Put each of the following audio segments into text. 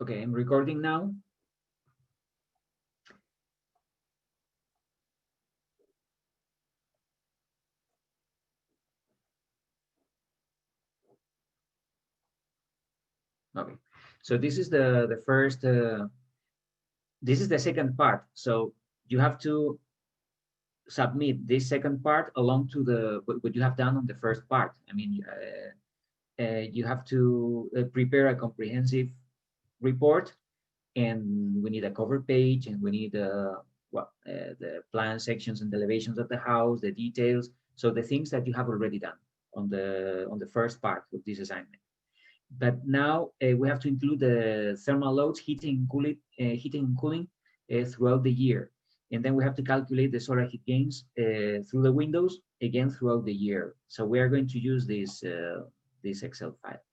Okay, I'm recording now. Okay, so this is the first. This is the second part. So you have to submit this second part along to the what you have done on the first part. I mean, you have to prepare a comprehensive report, and we need a cover page, and we need the plan sections and the elevations of the house, the details. So the things that you have already done on the first part of this assignment. But now we have to include the thermal loads, heating and cooling throughout the year. And then we have to calculate the solar heat gains through the windows again throughout the year. So we are going to use this Excel file.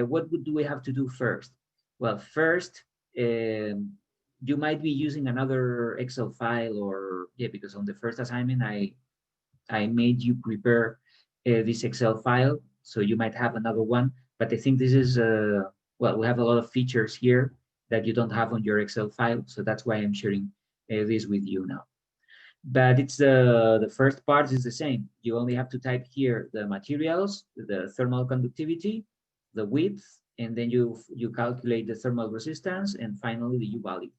What do we have to do first? Well, first, you might be using another Excel file, or yeah, because on the first assignment, I made you prepare this Excel file. So you might have another one, but I think this is, well, we have a lot of features here that you don't have on your Excel file. So that's why I'm sharing this with you now. But it's the first part is the same. You only have to type here the materials, the thermal conductivity, the width, and then you calculate the thermal resistance, and finally the U value.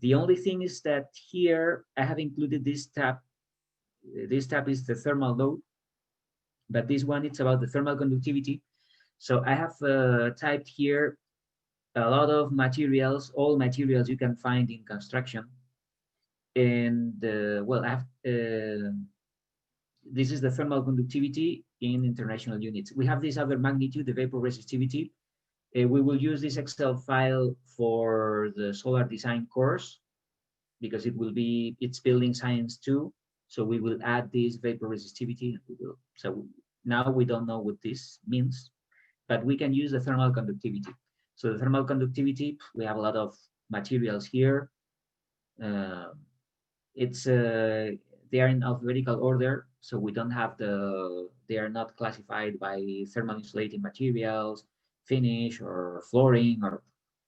The only thing is that here I have included this tab. This tab is the thermal load, but this one, it's about the thermal conductivity. So I have typed here a lot of materials, all materials you can find in construction. And well, I have, this is the thermal conductivity in international units. We have this other magnitude, the vapor resistivity. We will use this Excel file for the solar design course because it's building science 2. So we will add this vapor resistivity. So now we don't know what this means, but we can use the thermal conductivity. So the thermal conductivity, we have a lot of materials here. They are in alphabetical order, so we don't have they are not classified by thermal insulating materials, finish, or flooring, or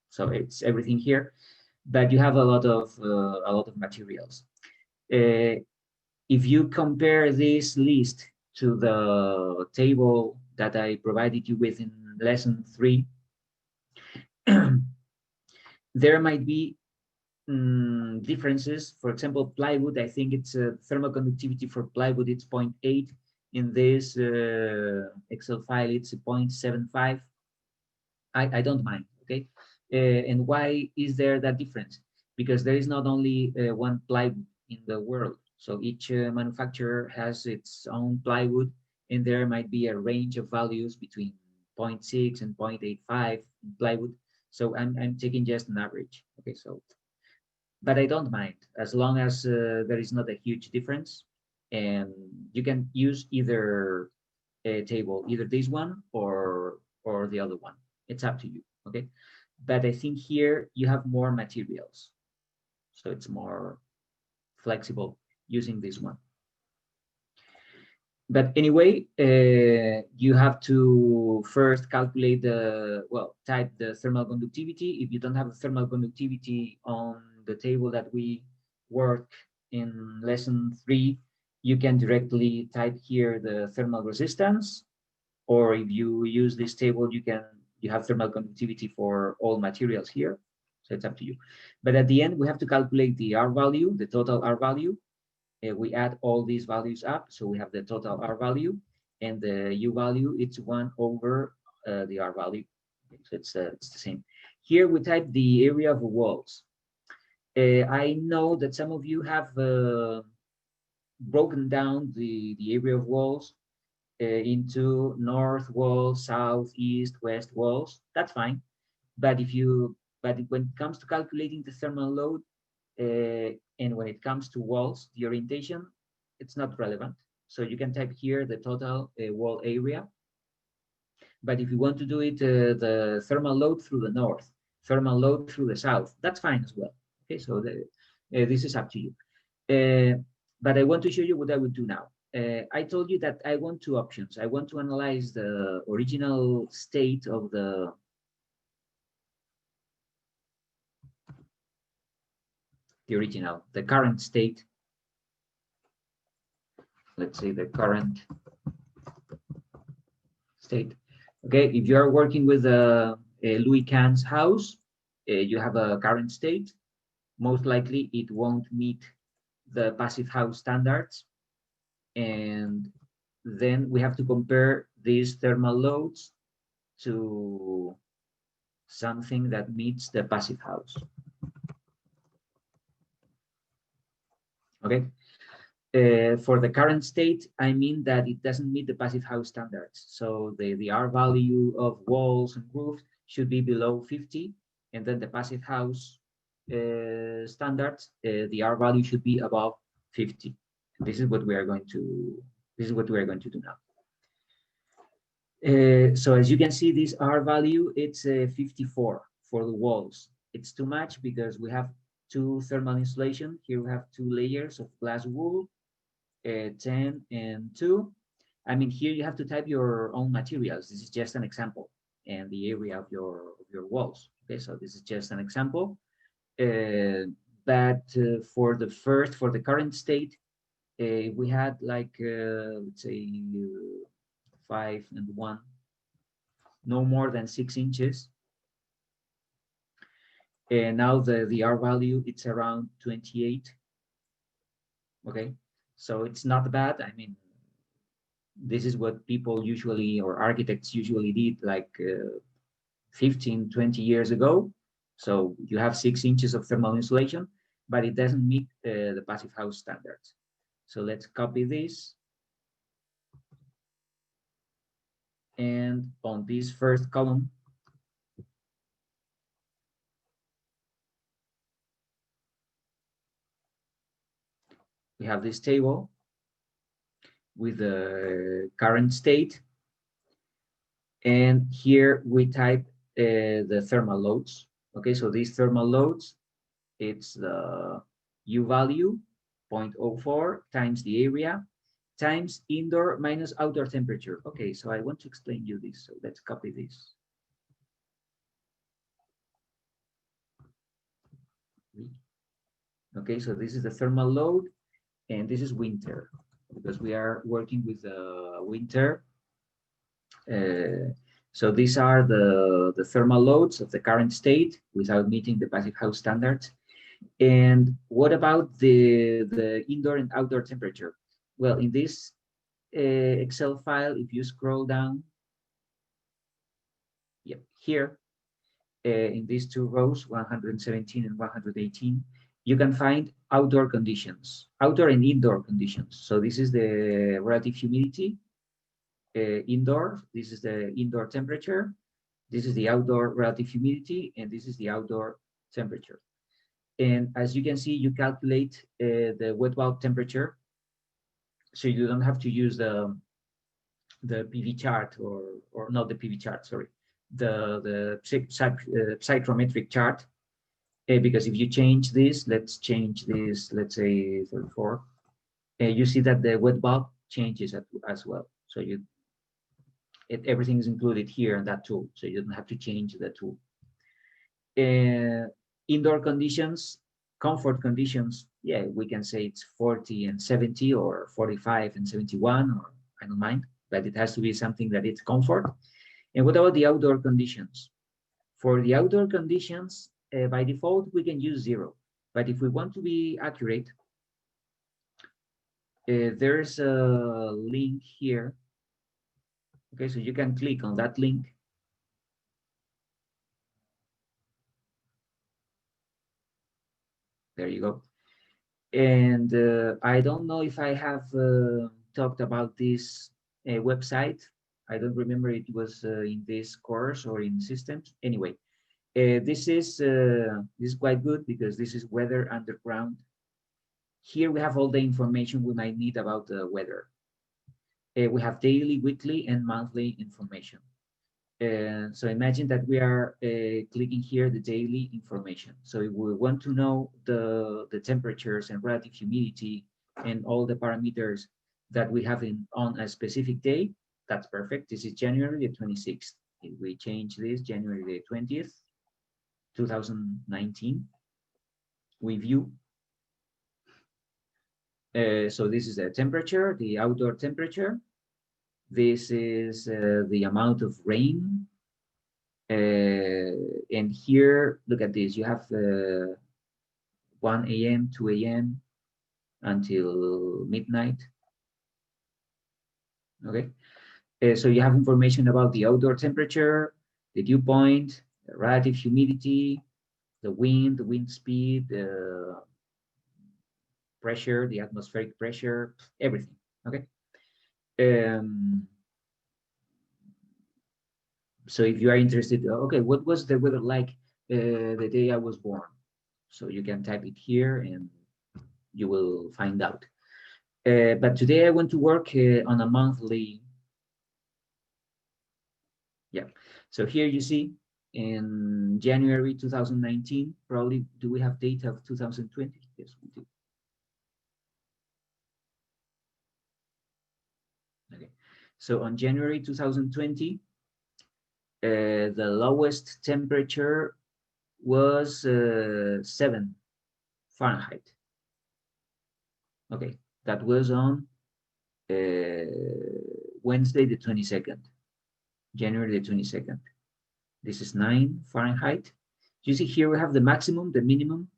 so it's everything here. But you have a lot of materials. If you compare this list to the table that I provided you with in lesson 3, there might be differences. For example, plywood, I think it's thermal conductivity for plywood, it's 0.8. In this Excel file, it's 0.75. I don't mind, okay? And why is there that difference? Because there is not only one plywood in the world. So each manufacturer has its own plywood, and there might be a range of values between 0.6 and 0.85 in plywood. So I'm taking just an average, okay? So, but I don't mind as long as there is not a huge difference, and you can use either table, either this one or the other one. It's up to you, okay? But I think here you have more materials, so it's more flexible using this one. But anyway, you have to first calculate type the thermal conductivity. If you don't have the thermal conductivity on the table that we work in lesson 3, you can directly type here the thermal resistance, or if you use this table, you have thermal conductivity for all materials here. So it's up to you. But at the end, we have to calculate the R value, the total R value. We add all these values up, so we have the total R value, and the U value, it's 1 over the R value. Okay, so it's the same. Here we type the area of the walls. I know that some of you have broken down the area of walls into north walls, south, east, west walls. That's fine. But when it comes to calculating the thermal load, and when it comes to walls, the orientation, it's not relevant. So you can type here the total wall area. But if you want to do it, the thermal load through the north, thermal load through the south, that's fine as well. Okay, so this is up to you. But I want to show you what I would do now. I told you that I want 2 options. I want to analyze the original state of the the original, the current state. Let's say the current state. Okay, if you are working with a Louis Kahn's house, you have a current state. Most likely it won't meet the passive house standards. And then we have to compare these thermal loads to something that meets the passive house. Okay. For the current state, I mean that it doesn't meet the passive house standards. So the R value of walls and roofs should be below 50, and then the passive house standards, the R value should be above 50. This is what we are going to. This is what we are going to do now. So as you can see, this R value, it's 54 for the walls. It's too much because we have two thermal insulation. Here we have two layers of glass wool, 10 and 2. I mean, here you have to type your own materials. This is just an example, and the area of your walls. Okay, so this is just an example. But for the current state, we had like, let's say 5 and 1, no more than 6 inches. And now the R value, it's around 28. Okay, so it's not bad. I mean, this is what people usually, or architects usually did like 15, 20 years ago. So you have 6 inches of thermal insulation, but it doesn't meet the passive house standards. So let's copy this. And on this first column, we have this table with the current state. And here we type the thermal loads. Okay, so these thermal loads, it's the U value, 0.04 times the area, times indoor minus outdoor temperature. Okay, so I want to explain you this. So let's copy this. Okay, so this is the thermal load, and this is winter, because we are working with winter. So these are the thermal loads of the current state without meeting the passive house standards. And what about the indoor and outdoor temperature? Well, in this Excel file, if you scroll down, yep, here, in these two rows, 117 and 118, you can find outdoor conditions, outdoor and indoor conditions. So this is the relative humidity, indoor, this is the indoor temperature, this is the outdoor relative humidity, and this is the outdoor temperature. And as you can see, you calculate the wet bulb temperature, so you don't have to use the PV chart, or not the PV chart, sorry, the psychrometric chart, because if you change this, let's change this, let's say 34, you see that the wet bulb changes as well. So everything is included here in that tool, so you don't have to change the tool. Indoor conditions, comfort conditions, yeah, we can say it's 40 and 70, or 45 and 71, or I don't mind, but it has to be something that it's comfort. And what about the outdoor conditions? For the outdoor conditions, by default, we can use 0. But if we want to be accurate, there's a link here. Okay, so you can click on that link. There you go. And I don't know if I have talked about this website. I don't remember it was in this course or in systems. Anyway, this is quite good because this is weather underground. Here we have all the information we might need about the weather. We have daily, weekly, and monthly information. So imagine that we are clicking here the daily information. So if we want to know the temperatures and relative humidity and all the parameters that we have on a specific day, that's perfect. This is January the 26th. If we change this, January the 20th, 2019, we view, So this is the temperature, the outdoor temperature. This is the amount of rain. And here, look at this. You have 1 a.m., 2 a.m. until midnight. Okay. So you have information about the outdoor temperature, the dew point, the relative humidity, the wind speed, the pressure, the atmospheric pressure, everything. Okay. Um, so if you are interested, okay, what was the weather like the day I was born? So you can type it here and you will find out. But today I went to work on a monthly. Yeah. So here you see in January 2019, probably do we have data of 2020? Yes, we do. Okay. So on January 2020, the lowest temperature was 7 Fahrenheit. Okay, that was on Wednesday the 22nd, January the 22nd. This is 9 Fahrenheit. You see here we have the maximum, the minimum,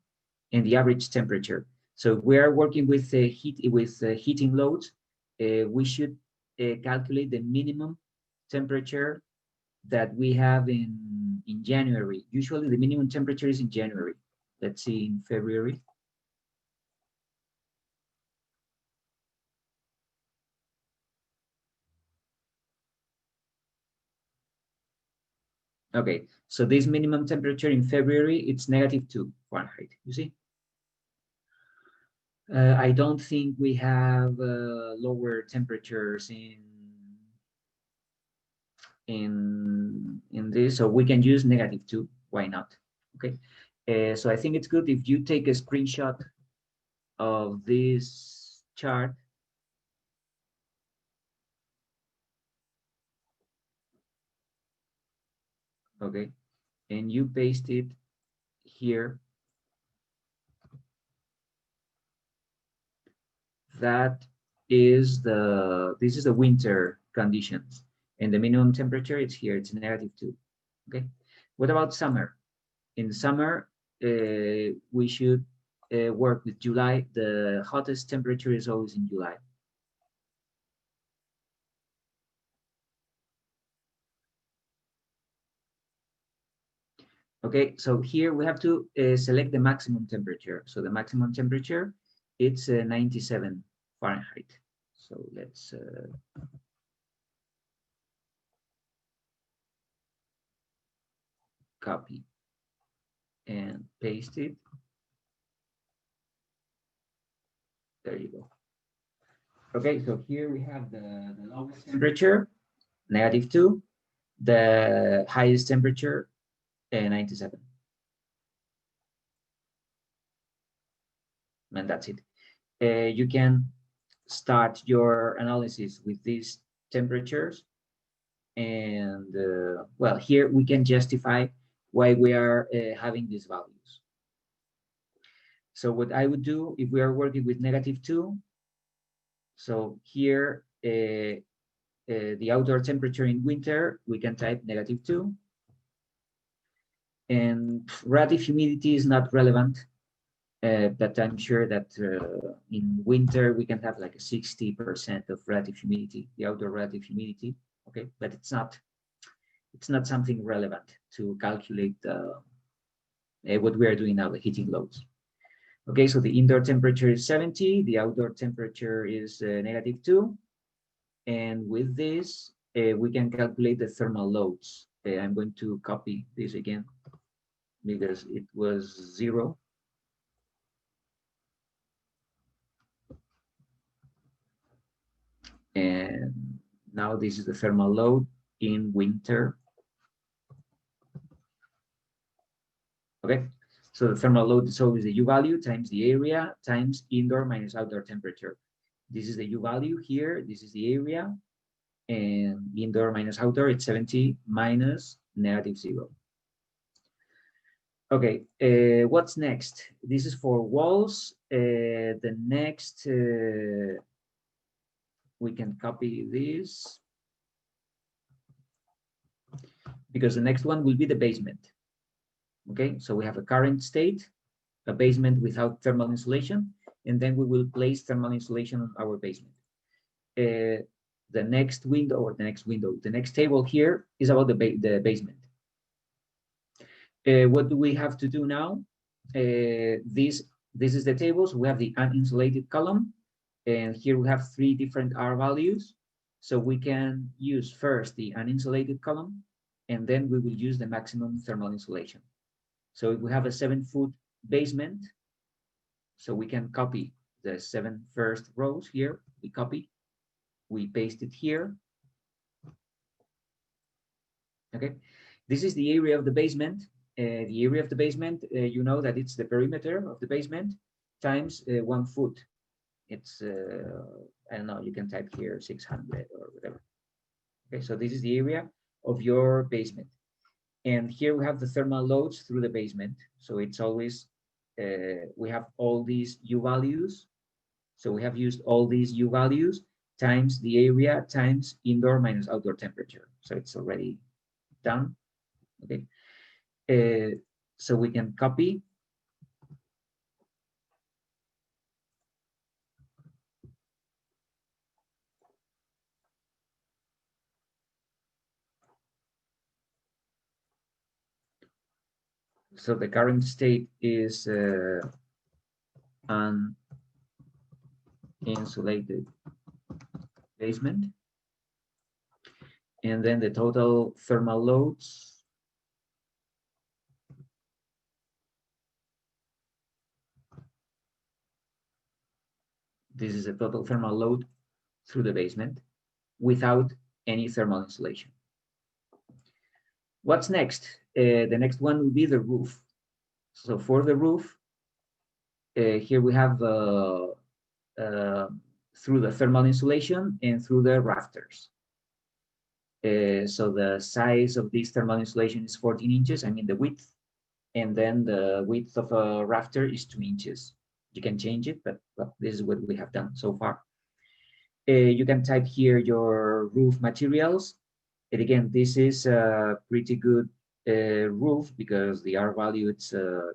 and the average temperature. So we are working with heating loads. We should calculate the minimum temperature that we have in January. Usually the minimum temperature is in January. Let's see in February. Okay, so this minimum temperature in February, it's -2 Fahrenheit, you see? I don't think we have lower temperatures in this, so we can use -2. Why not? Okay, so I think it's good if you take a screenshot of this chart. Okay, and you paste it here. That is this is the winter conditions, and the minimum temperature it's here, it's -2. Okay, what about summer? In summer, we should work with July. The hottest temperature is always in July. Okay, so here we have to select the maximum temperature. So the maximum temperature, it's 97 Fahrenheit. So let's copy and paste it. There you go. Okay, so here we have the lowest temperature, -2, the highest temperature, 97. And that's it. You can start your analysis with these temperatures. And well, here we can justify why we are having these values. So what I would do if we are working with -2, so here the outdoor temperature in winter, we can type -2. And relative humidity is not relevant, but I'm sure that in winter we can have like a 60% of relative humidity, the outdoor relative humidity. Okay, but it's not something relevant to calculate what we are doing now, the heating loads. Okay, so the indoor temperature is 70, the outdoor temperature is -2. And with this, we can calculate the thermal loads. I'm going to copy this again because it was 0. And now this is the thermal load in winter. Okay, so the thermal load is always the U value times the area times indoor minus outdoor temperature. This is the U value here, this is the area, and indoor minus outdoor, it's 70 minus -0. Okay, what's next? This is for walls. The next, we can copy this because the next one will be the basement. Okay, so we have a current state, a basement without thermal insulation, and then we will place thermal insulation on our basement. The next window, the next table here is about the basement. What do we have to do now? This is the table. So we have the uninsulated column, and here we have three different R values. So we can use first the uninsulated column, and then we will use the maximum thermal insulation. So if we have a 7-foot basement, so we can copy the 7 first rows here. We copy, we paste it here. Okay, this is the area of the basement. The area of the basement, you know that it's the perimeter of the basement times 1 foot. It's, I don't know, you can type here 600 or whatever. Okay, so this is the area of your basement. And here we have the thermal loads through the basement. So it's always, we have all these U values. So we have used all these U values times the area times indoor minus outdoor temperature. So it's already done. Okay. So we can copy. So the current state is an insulated basement. And then the total thermal loads. This is a total thermal load through the basement without any thermal insulation. What's next? The next one will be the roof. So for the roof, here we have through the thermal insulation and through the rafters. So the size of this thermal insulation is 14 inches, I mean the width, and then the width of a rafter is 2 inches. You can change it, but well, this is what we have done so far. You can type here your roof materials. And again, this is a pretty good roof because the R value it's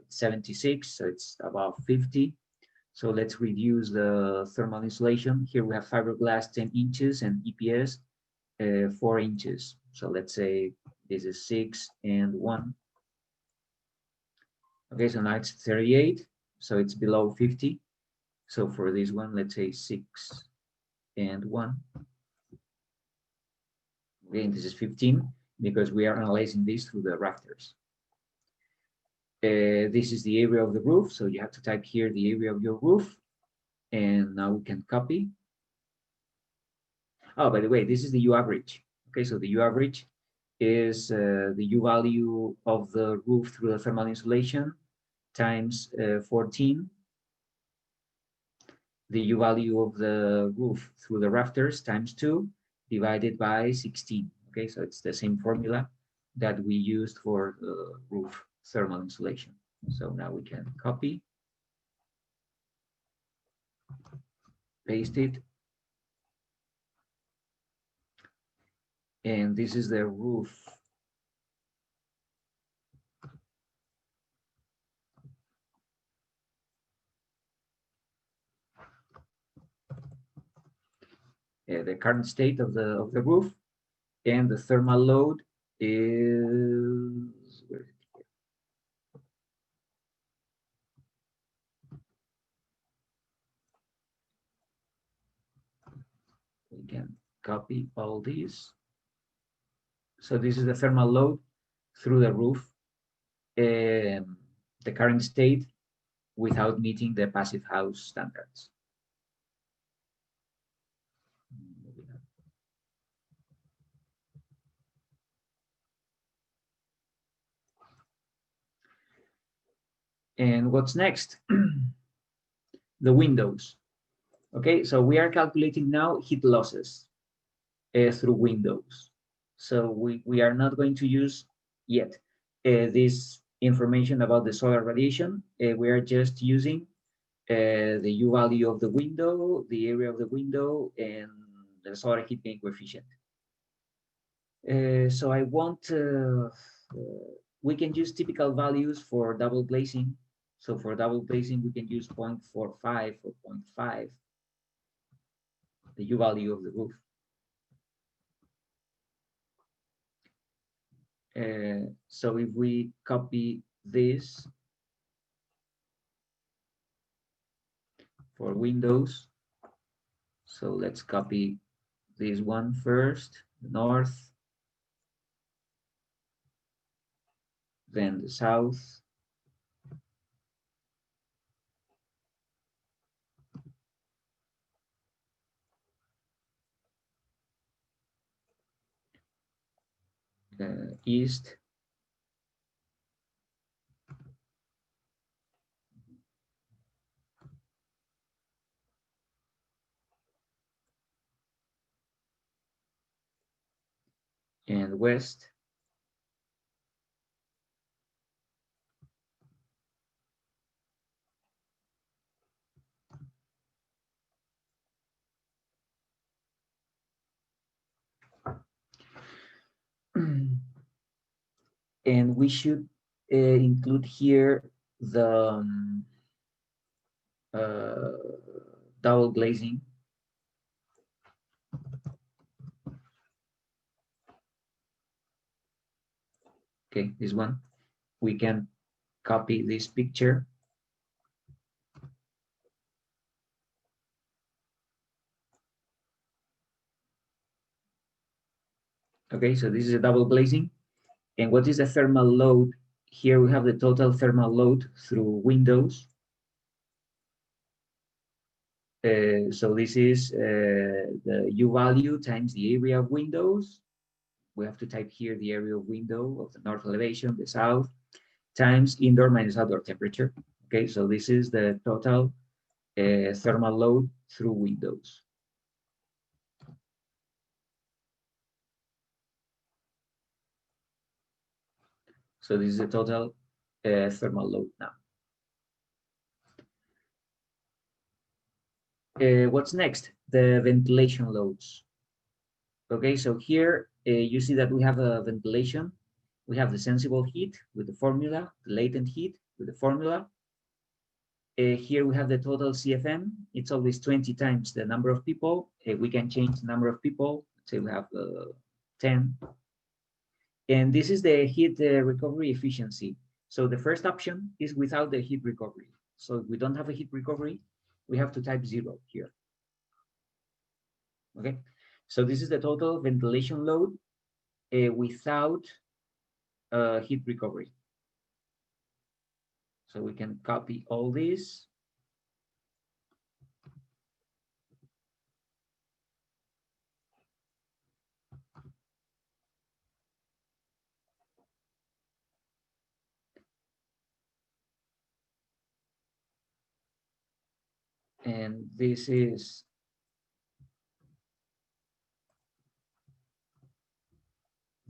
76, so it's about 50. So let's reduce the thermal insulation. Here we have fiberglass 10 inches and EPS 4 inches. So let's say this is 6 and 1. Okay, so now it's 38, so it's below 50. So for this one, let's say 6 and 1. Again, this is 15 because we are analyzing this through the rafters. This is the area of the roof, so you have to type here the area of your roof, and now we can copy. Oh, by the way, this is the U average. Okay, so the U average is the U value of the roof through the thermal insulation times 14. The U value of the roof through the rafters times 2 divided by 16. Okay, so it's the same formula that we used for the roof thermal insulation. So now we can copy, paste it, and this is the roof. The current state of the roof, and the thermal load is, where is it? We can copy all these. So this is the thermal load through the roof, the current state without meeting the passive house standards. And what's next? The windows. Okay, so we are calculating now heat losses through windows. So we are not going to use yet this information about the solar radiation. We are just using the U value of the window, the area of the window, and the solar heat gain coefficient. So I want, we can use typical values for double glazing. So for double glazing, we can use 0.45 or 0.5, the U value of the roof. So if we copy this for windows, so let's copy this one first, the north, then the south, east, and west. And we should include here the double glazing. Okay, this one. We can copy this picture. Okay, so this is a double glazing. And what is the thermal load? Here we have the total thermal load through windows. So this is the U value times the area of windows. We have to type here the area of window of the north elevation, the south, times indoor minus outdoor temperature. Okay, so this is the total thermal load through windows. So this is the total thermal load now. What's next? The ventilation loads. Okay, so here you see that we have a ventilation. We have the sensible heat with the formula, the latent heat with the formula. Here we have the total CFM. It's always 20 times the number of people. We can change the number of people. Say we have 10. And this is the heat recovery efficiency. So the first option is without the heat recovery. So if we don't have a heat recovery, we have to type 0 here. Okay, so this is the total ventilation load without heat recovery. So we can copy all this. And this is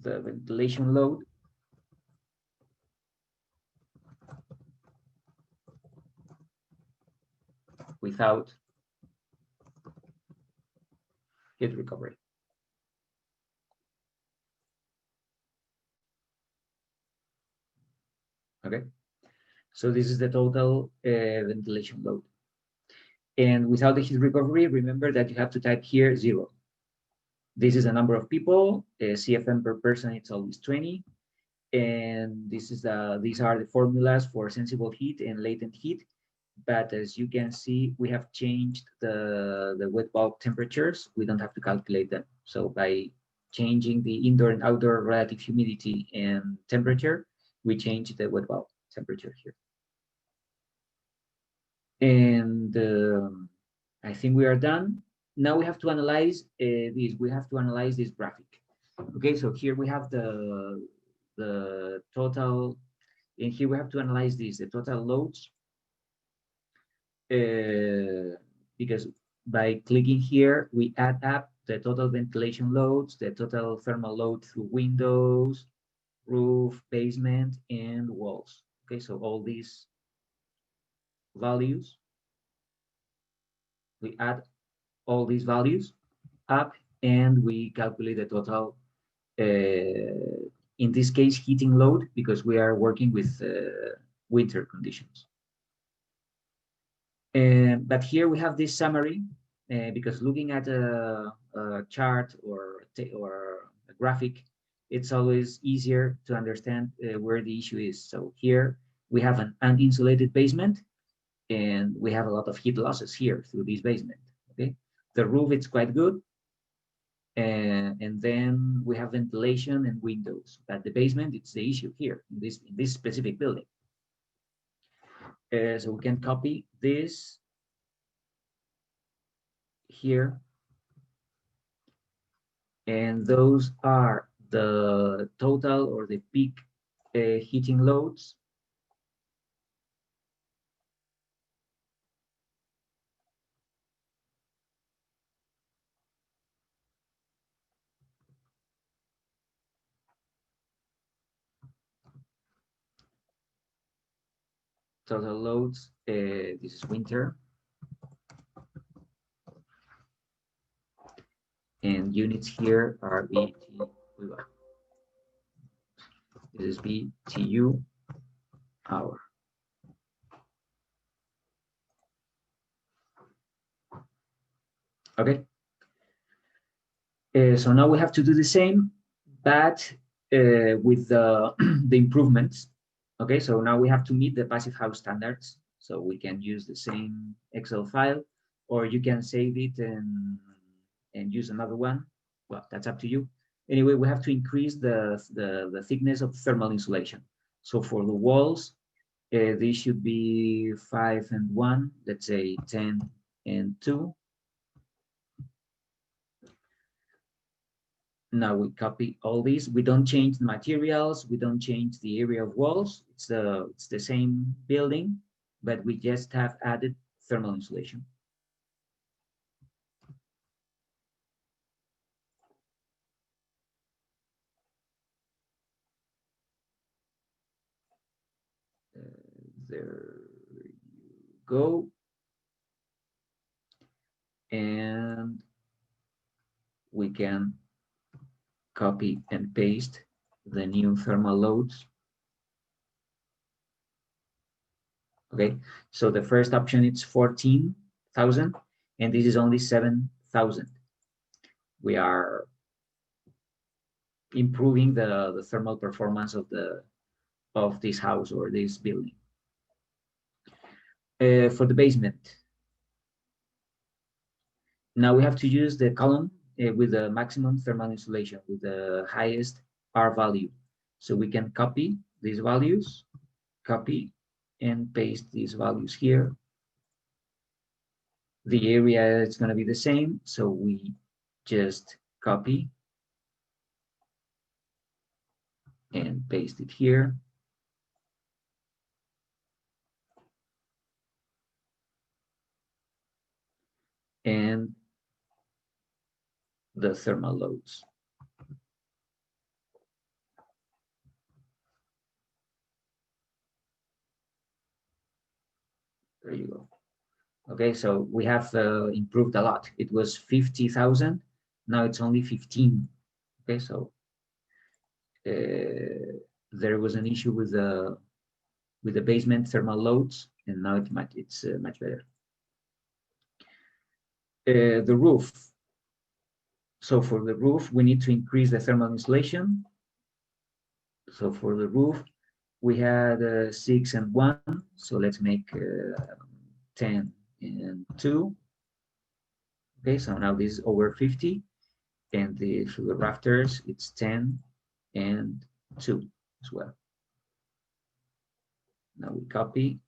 the ventilation load without heat recovery. Okay, so this is the total ventilation load. And without the heat recovery, remember that you have to type here 0. This is the number of people, CFM per person, it's always 20. And this is these are the formulas for sensible heat and latent heat. But as you can see, we have changed the wet bulb temperatures. We don't have to calculate them. So by changing the indoor and outdoor relative humidity and temperature, we change the wet bulb temperature here. And I think we are done. Now we have to analyze this. We have to analyze this graphic. Okay, so here we have the total, and here we have to analyze this, the total loads. Because by clicking here, we add up the total ventilation loads, the total thermal load through windows, roof, basement, and walls. Okay, so all these values, we add all these values up and we calculate the total, in this case, heating load, because we are working with winter conditions. But here we have this summary, because looking at a chart or a graphic, it's always easier to understand where the issue is. So here we have an uninsulated basement, and we have a lot of heat losses here through this basement. Okay, the roof it's quite good, and then we have ventilation and windows. But the basement, it's the issue here in this specific building. So we can copy this here, and those are the total or the peak heating loads. Total loads, this is winter, and units here are this is BTU hour. Okay, so now we have to do the same, but with the, the improvements. Okay, so now we have to meet the passive house standards. So we can use the same Excel file, or you can save it and use another one. Well, that's up to you. Anyway, we have to increase the thickness of thermal insulation. So for the walls, these should be 5 and 1, let's say 10 and 2. Now we copy all these. We don't change the materials. We don't change the area of walls. It's the same building, but we just have added thermal insulation. There you go. And we can copy and paste the new thermal loads. Okay, so the first option is 14,000, and this is only 7,000. We are improving the thermal performance of this house or this building. For the basement, now we have to use the column with the maximum thermal insulation, with the highest R value. So we can copy these values, copy and paste these values here. The area is going to be the same, so we just copy and paste it here. And the thermal loads. There you go. Okay, so we have improved a lot. It was 50,000, now it's only 15. Okay, so there was an issue with the basement thermal loads, and now it's much better. The roof. So for the roof, we need to increase the thermal insulation. So for the roof, we had 6 and 1. So let's make 10 and 2. Okay, so now this is over 50. And for the rafters, it's 10 and 2 as well. Now we copy.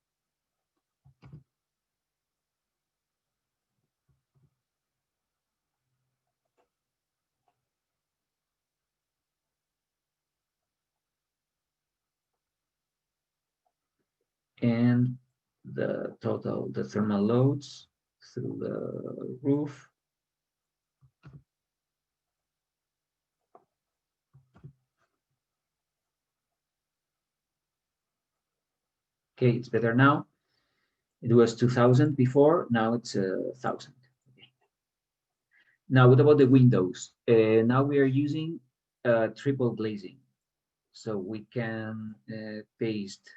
And the total, the thermal loads through the roof. Okay, it's better now. It was 2000 before, now it's 1000. Okay. Now, what about the windows? Now we are using triple glazing. So we can paste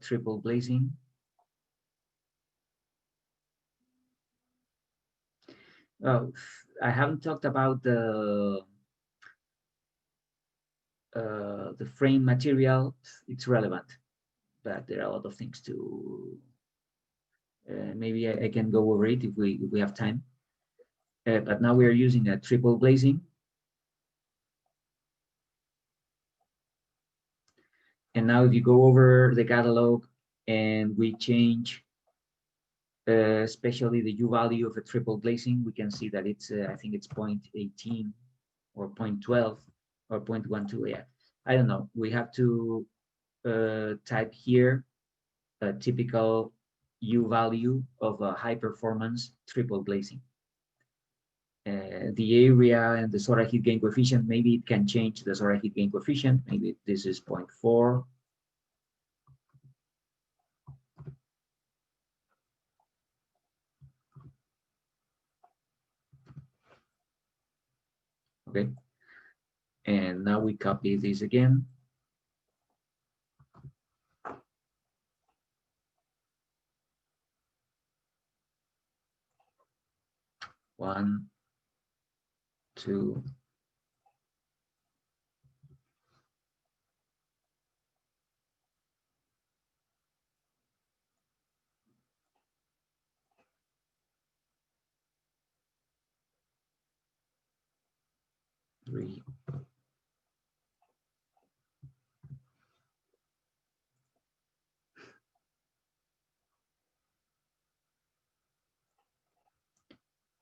triple glazing. I haven't talked about the frame material. It's relevant, but there are a lot of things to maybe I can go over it if we have time. But now we are using a triple glazing. And now if you go over the catalog and we change especially the U value of a triple glazing, we can see that it's, I think it's 0.18 or 0.12 or 0.12, yeah. I don't know, we have to type here a typical U value of a high performance triple glazing. The area and the solar heat gain coefficient, maybe it can change the solar heat gain coefficient. Maybe this is 0.4. Okay. And now we copy this again. One, two, three,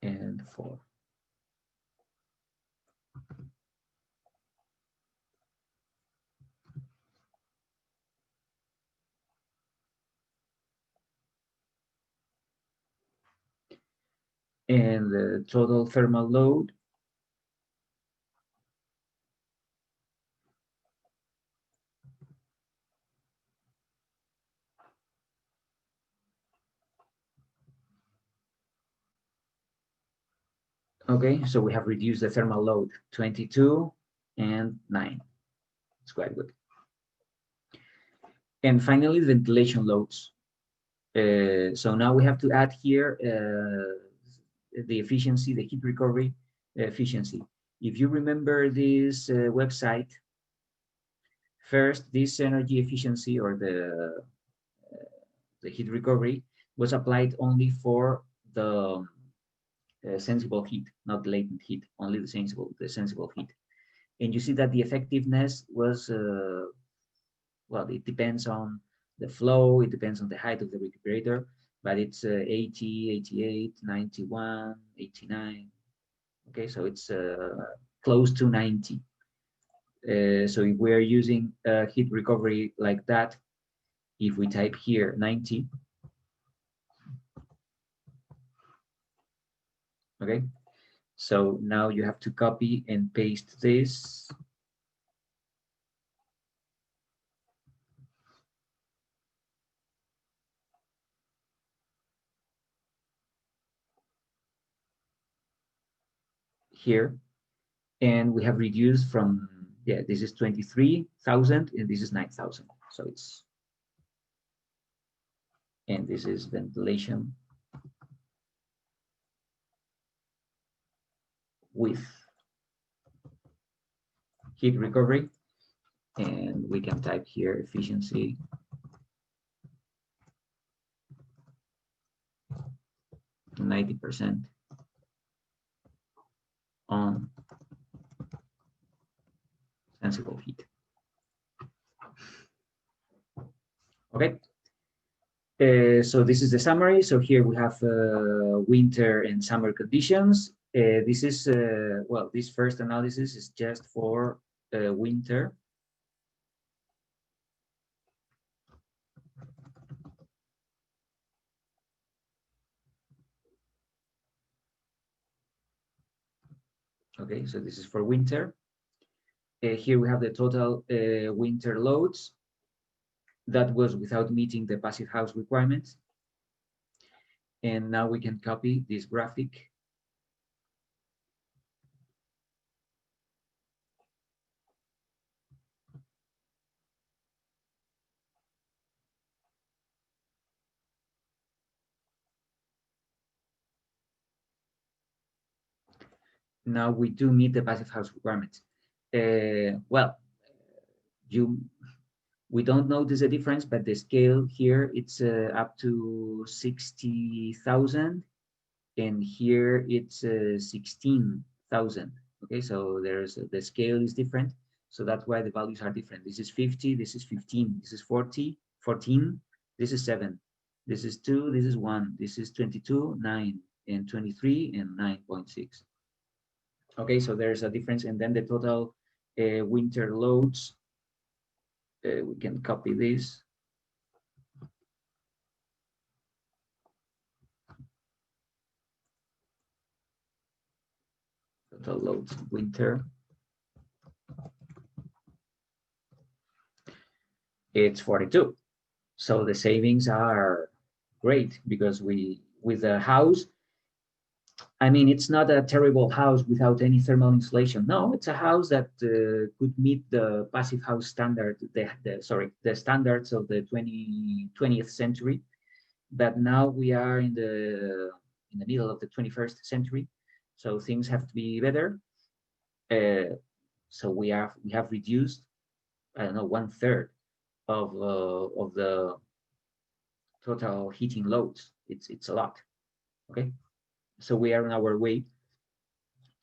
and four. And the total thermal load okay, so we have reduced the thermal load 22 and 9. It's quite good. And finally, the ventilation loads. So now we have to add here the efficiency, the heat recovery efficiency. If you remember this website, first, this energy efficiency or the heat recovery was applied only for the sensible heat, not latent heat, only the sensible heat. And you see that the effectiveness was, well, it depends on the flow, it depends on the height of the recuperator, but it's 80, 88, 91, 89. Okay, so it's close to 90. So if we're using heat recovery like that, if we type here 90, okay, so now you have to copy and paste this. Here, and we have reduced from, yeah, this is 23,000 and this is 9,000. So it's, and this is ventilation with heat recovery. And we can type here efficiency 90% on sensible heat. Okay. So this is the summary. So here we have winter and summer conditions. This is, well, this first analysis is just for winter. Okay, so this is for winter. Here we have the total winter loads That was without meeting the passive house requirements. And now we can copy this graphic. Now we do meet the passive house requirements. Well, we don't notice a difference, but the scale here, it's up to 60,000, and here it's 16,000. Okay, so there's the scale is different, so that's why the values are different. This is 50, this is 15, this is 40, 14, this is 7, this is 2, this is 1, this is 22, 9, and 23, and 9.6. Okay, so there's a difference, and then the total winter loads, we can copy this. Total loads winter, it's 42. So the savings are great because with a house, I mean, it's not a terrible house without any thermal insulation. No, it's a house that could meet the passive house standard, the standards of the 20th century. But now we are in the middle of the 21st century, so things have to be better. So we have reduced, I don't know, 1/3 of the total heating loads. It's a lot. Okay, so we are on our way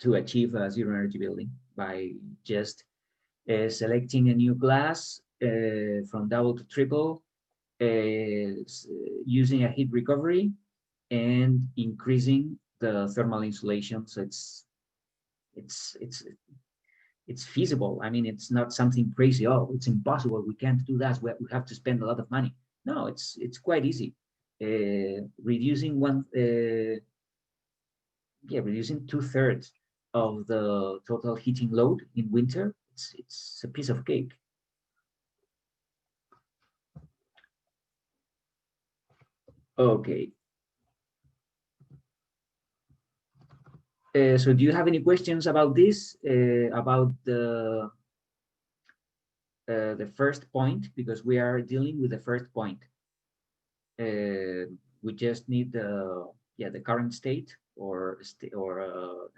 to achieve a zero energy building by just selecting a new glass from double to triple, using a heat recovery, and increasing the thermal insulation. So it's it's feasible. I mean, it's not something crazy. Oh, it's impossible. We can't do that. We have to spend a lot of money. No, it's quite easy. Reducing reducing 2/3 of the total heating load in winter. It's a piece of cake. Okay. So do you have any questions about this, about the first point? Because we are dealing with the first point. We just need the current state, or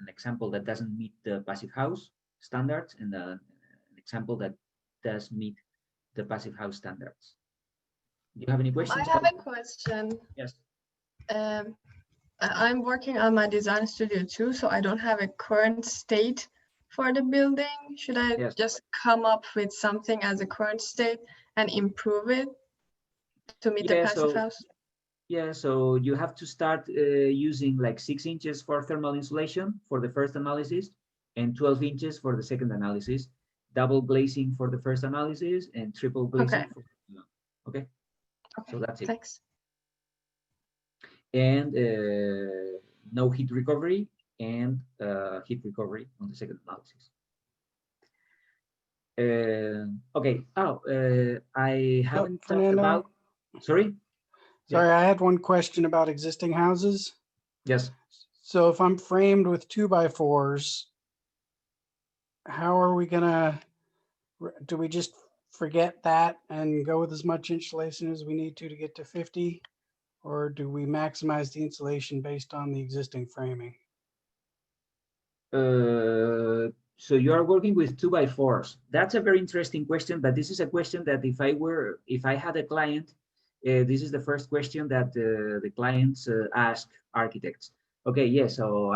an example that doesn't meet the passive house standards, and an example that does meet the passive house standards. Do you have any questions? I have a question. Yes. I'm working on my design studio too, so I don't have a current state for the building. Should I just come up with something as a current state and improve it to meet the passive house? Yeah, so you have to start using like 6 inches for thermal insulation for the first analysis, and 12 inches for the second analysis, double glazing for the first analysis, and triple glazing for okay. So that's it. Thanks. And no heat recovery, and heat recovery on the second analysis. Okay. I haven't talked about. Sorry. Sorry, I had one question about existing houses. Yes. So if I'm framed with 2x4s, how are we gonna, do we just forget that and go with as much insulation as we need to get to 50? Or do we maximize the insulation based on the existing framing? So you are working with 2x4s. That's a very interesting question, but this is a question that if I had a client, this is the first question that the clients ask architects. Okay, yes, so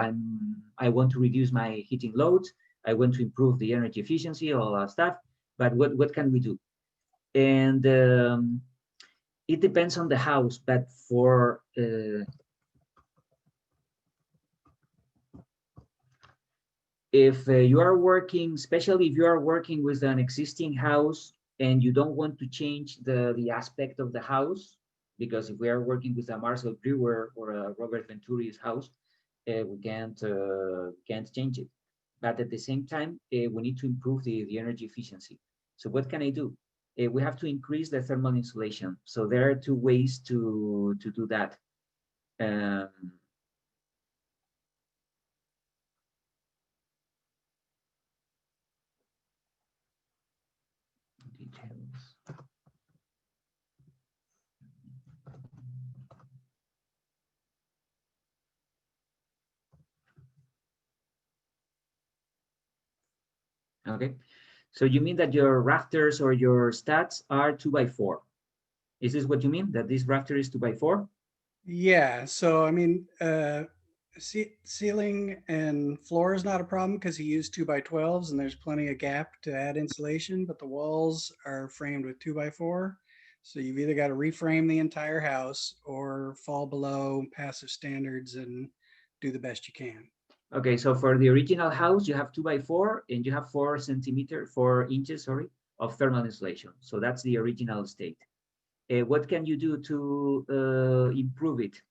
I want to reduce my heating loads. I want to improve the energy efficiency, all that stuff. But what can we do? And it depends on the house, but for if you are working, especially if you are working with an existing house and you don't want to change the aspect of the house, because if we are working with a Marcel Brewer or a Robert Venturi's house, we can't change it. But at the same time, we need to improve the energy efficiency. So what can I do? we have to increase the thermal insulation. So there are two ways to do that. Details. Okay, so you mean that your rafters or your stats are 2x4? Is this what you mean, that this rafter is 2x4? Yeah, so I mean, ceiling and floor is not a problem because he used 2x12s and there's plenty of gap to add insulation, but the walls are framed with 2x4. So you've either got to reframe the entire house or fall below passive standards and do the best you can. Okay, so for the original house, you have 2x4 and you have 4 inches, sorry, of thermal insulation. So that's the original state. What can you do to improve it?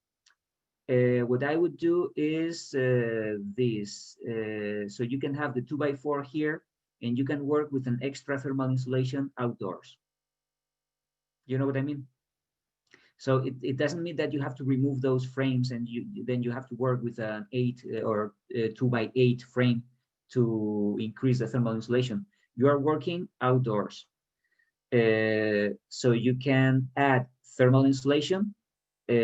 What I would do is this. So you can have the 2x4 here and you can work with an extra thermal insulation outdoors. You know what I mean? So it doesn't mean that you have to remove those frames and then you have to work with an 8 or 2x8 frame to increase the thermal insulation. You are working outdoors. So you can add thermal insulation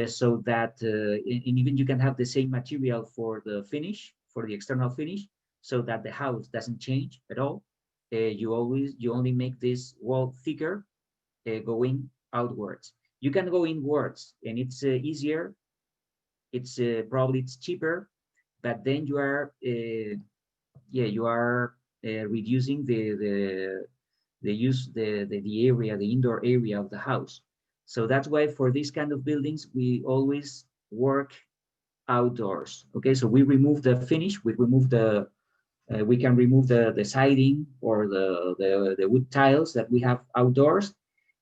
so that and even you can have the same material for the finish, for the external finish, so that the house doesn't change at all. You only make this wall thicker going outwards. You can go inwards and it's easier. It's probably it's cheaper, but then you are reducing the area, the indoor area of the house. So that's why for this kind of buildings we always work outdoors. Okay, so we remove the finish, we can remove the siding or the wood tiles that we have outdoors,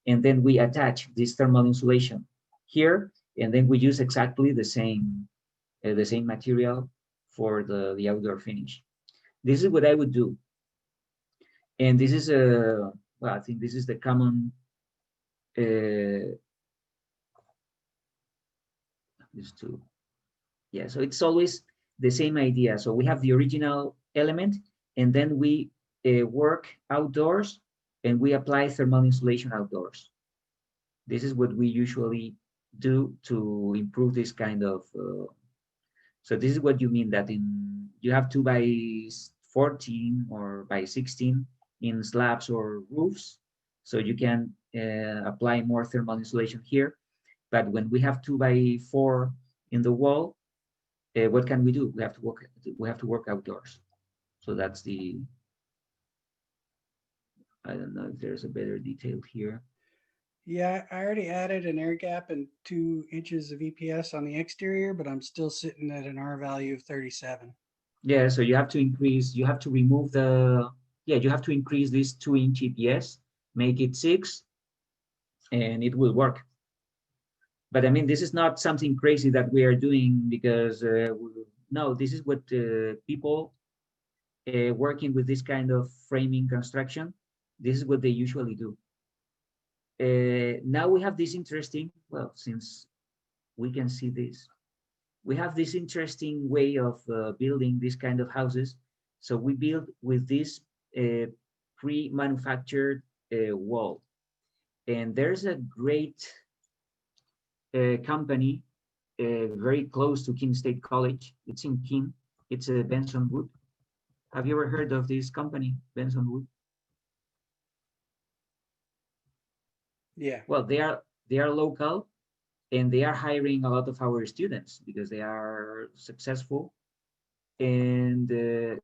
and then we attach this thermal insulation here, and then we use exactly the same material for the outdoor finish. This is what I would do, and this is a well, I think this is the common. These two, yeah. So it's always the same idea. So we have the original element, and then we work outdoors, and we apply thermal insulation outdoors. This is what we usually do to improve this kind of. So this is what you mean that you have 2x14 or by 16 in slabs or roofs, so you can apply more thermal insulation here. But when we have 2x4 in the wall, what can we do? We have to work outdoors. So that's the. I don't know if there's a better detail here. Yeah, I already added an air gap and 2 inches of EPS on the exterior, but I'm still sitting at an R value of 37. Yeah, so you have to increase, you have to remove you have to increase this 2-inch EPS, make it 6, and it will work. But I mean, this is not something crazy that we are doing because, no, this is what people working with this kind of framing construction, this is what they usually do. Now we have this interesting, well, since we can see this, we have this interesting way of building this kind of houses. So we build with this pre-manufactured wall. And there's a great company very close to Keene State College. It's in Keene. It's Benson Wood. Have you ever heard of this company, Benson Wood? Yeah. Well, they are local, and they are hiring a lot of our students because they are successful, and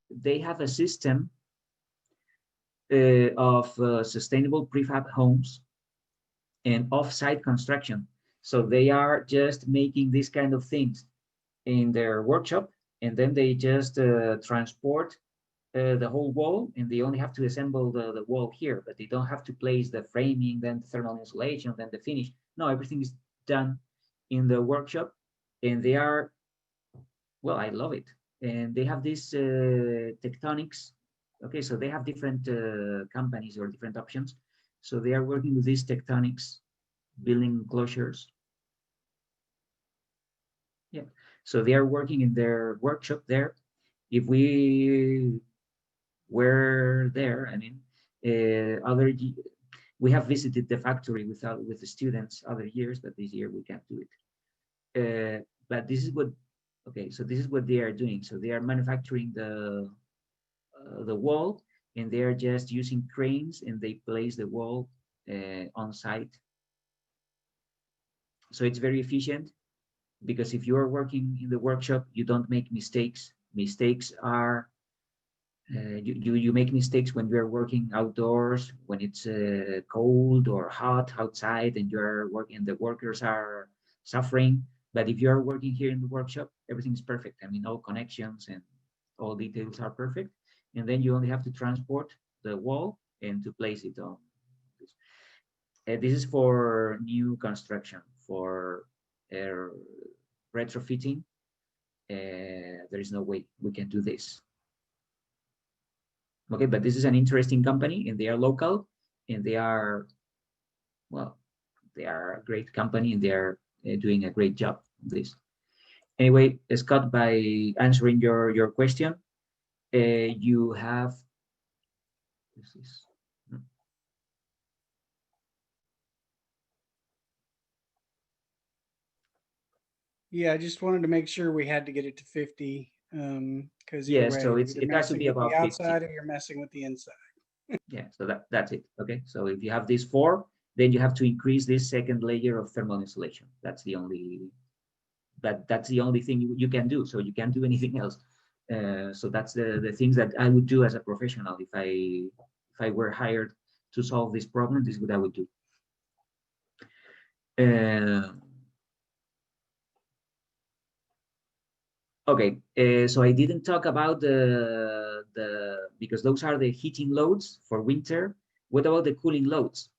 they have a system of sustainable prefab homes and off-site construction. So they are just making these kind of things in their workshop, and then they just transport the whole wall, and they only have to assemble the wall here, but they don't have to place the framing, then the thermal insulation, then the finish. No, everything is done in the workshop, and they are, well, I love it. And they have this tectonics. Okay, so they have different companies or different options. So they are working with these tectonics, building enclosures. Yeah, so they are working in their workshop there. If we were there, I mean, we have visited the factory with the students other years, but this year we can't do it. But this is what, okay, so this is what they are doing. So they are manufacturing the wall, and they are just using cranes, and they place the wall on site. So it's very efficient, because if you are working in the workshop, you don't make mistakes. Mistakes are you make mistakes when you are working outdoors, when it's cold or hot outside, and you are working, the workers are suffering. But if you are working here in the workshop, everything is perfect. I mean, all connections and all details are perfect, and then you only have to transport the wall and to place it on this. This is for new construction. For retrofitting, there is no way we can do this. Okay, but this is an interesting company, and they are local, and they are, well, they are a great company, and they are doing a great job on this. Anyway, Scott, by answering your question, you have this is, Yeah, I just wanted to make sure we had to get it to 50, because either yeah, way, so you're it either has to messing be with the about 50. outside or you're messing with the inside. Yeah, so that's it. Okay, so if you have these 4, then you have to increase this second layer of thermal insulation. That's the only, that's the only thing you can do. So you can't do anything else. So that's the things that I would do as a professional if I were hired to solve this problem. This is what I would do. Okay, so I didn't talk about the because those are the heating loads for winter. What about the cooling loads?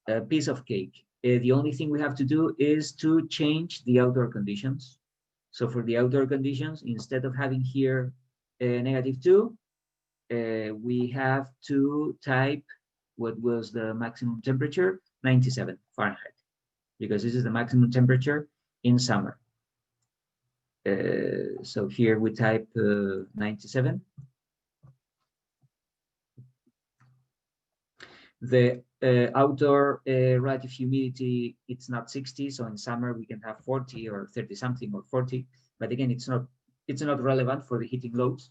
A piece of cake. The only thing we have to do is to change the outdoor conditions. So for the outdoor conditions, instead of having here -2, we have to type what was the maximum temperature, 97 Fahrenheit, because this is the maximum temperature in summer. So here we type 97. The outdoor relative humidity, it's not 60, so in summer we can have 40 or 30 something or 40, but again, it's not relevant for the heating loads.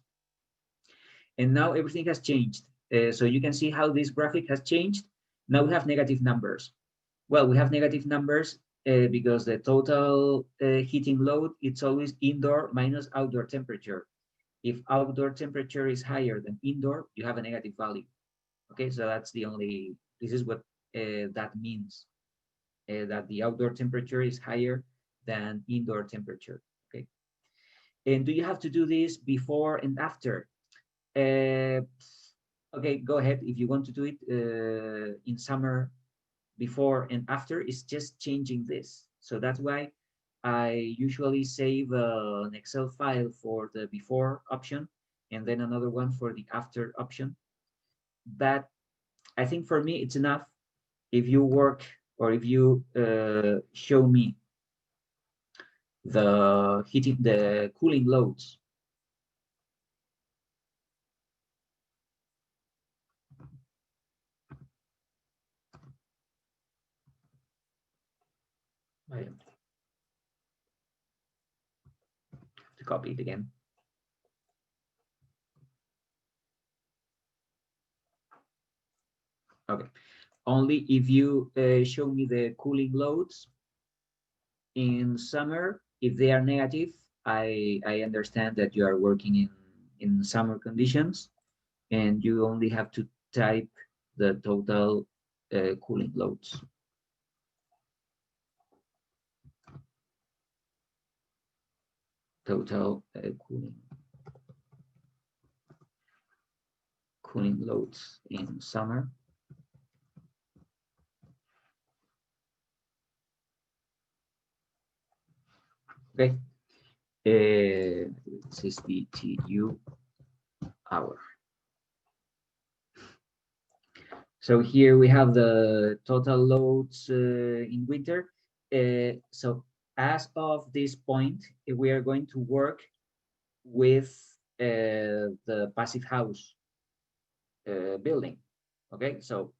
And now everything has changed. So you can see how this graphic has changed. Now we have negative numbers. Well, we have negative numbers because the total heating load, it's always indoor minus outdoor temperature. If outdoor temperature is higher than indoor, you have a negative value. Okay, so that's the only, this is what that means, that the outdoor temperature is higher than indoor temperature. Okay, and do you have to do this before and after? Okay, go ahead. If you want to do it in summer, before and after, is just changing this. So that's why I usually save an Excel file for the before option, and then another one for the after option. But I think for me, it's enough if you work, or if you show me the cooling loads. I have to copy it again. Okay, only if you show me the cooling loads in summer. If they are negative, I understand that you are working in summer conditions, and you only have to type the total cooling loads. Total cooling loads in summer. Okay, this is BTU hour. So here we have the total loads in winter. So as of this point, we are going to work with the passive house building. Okay, so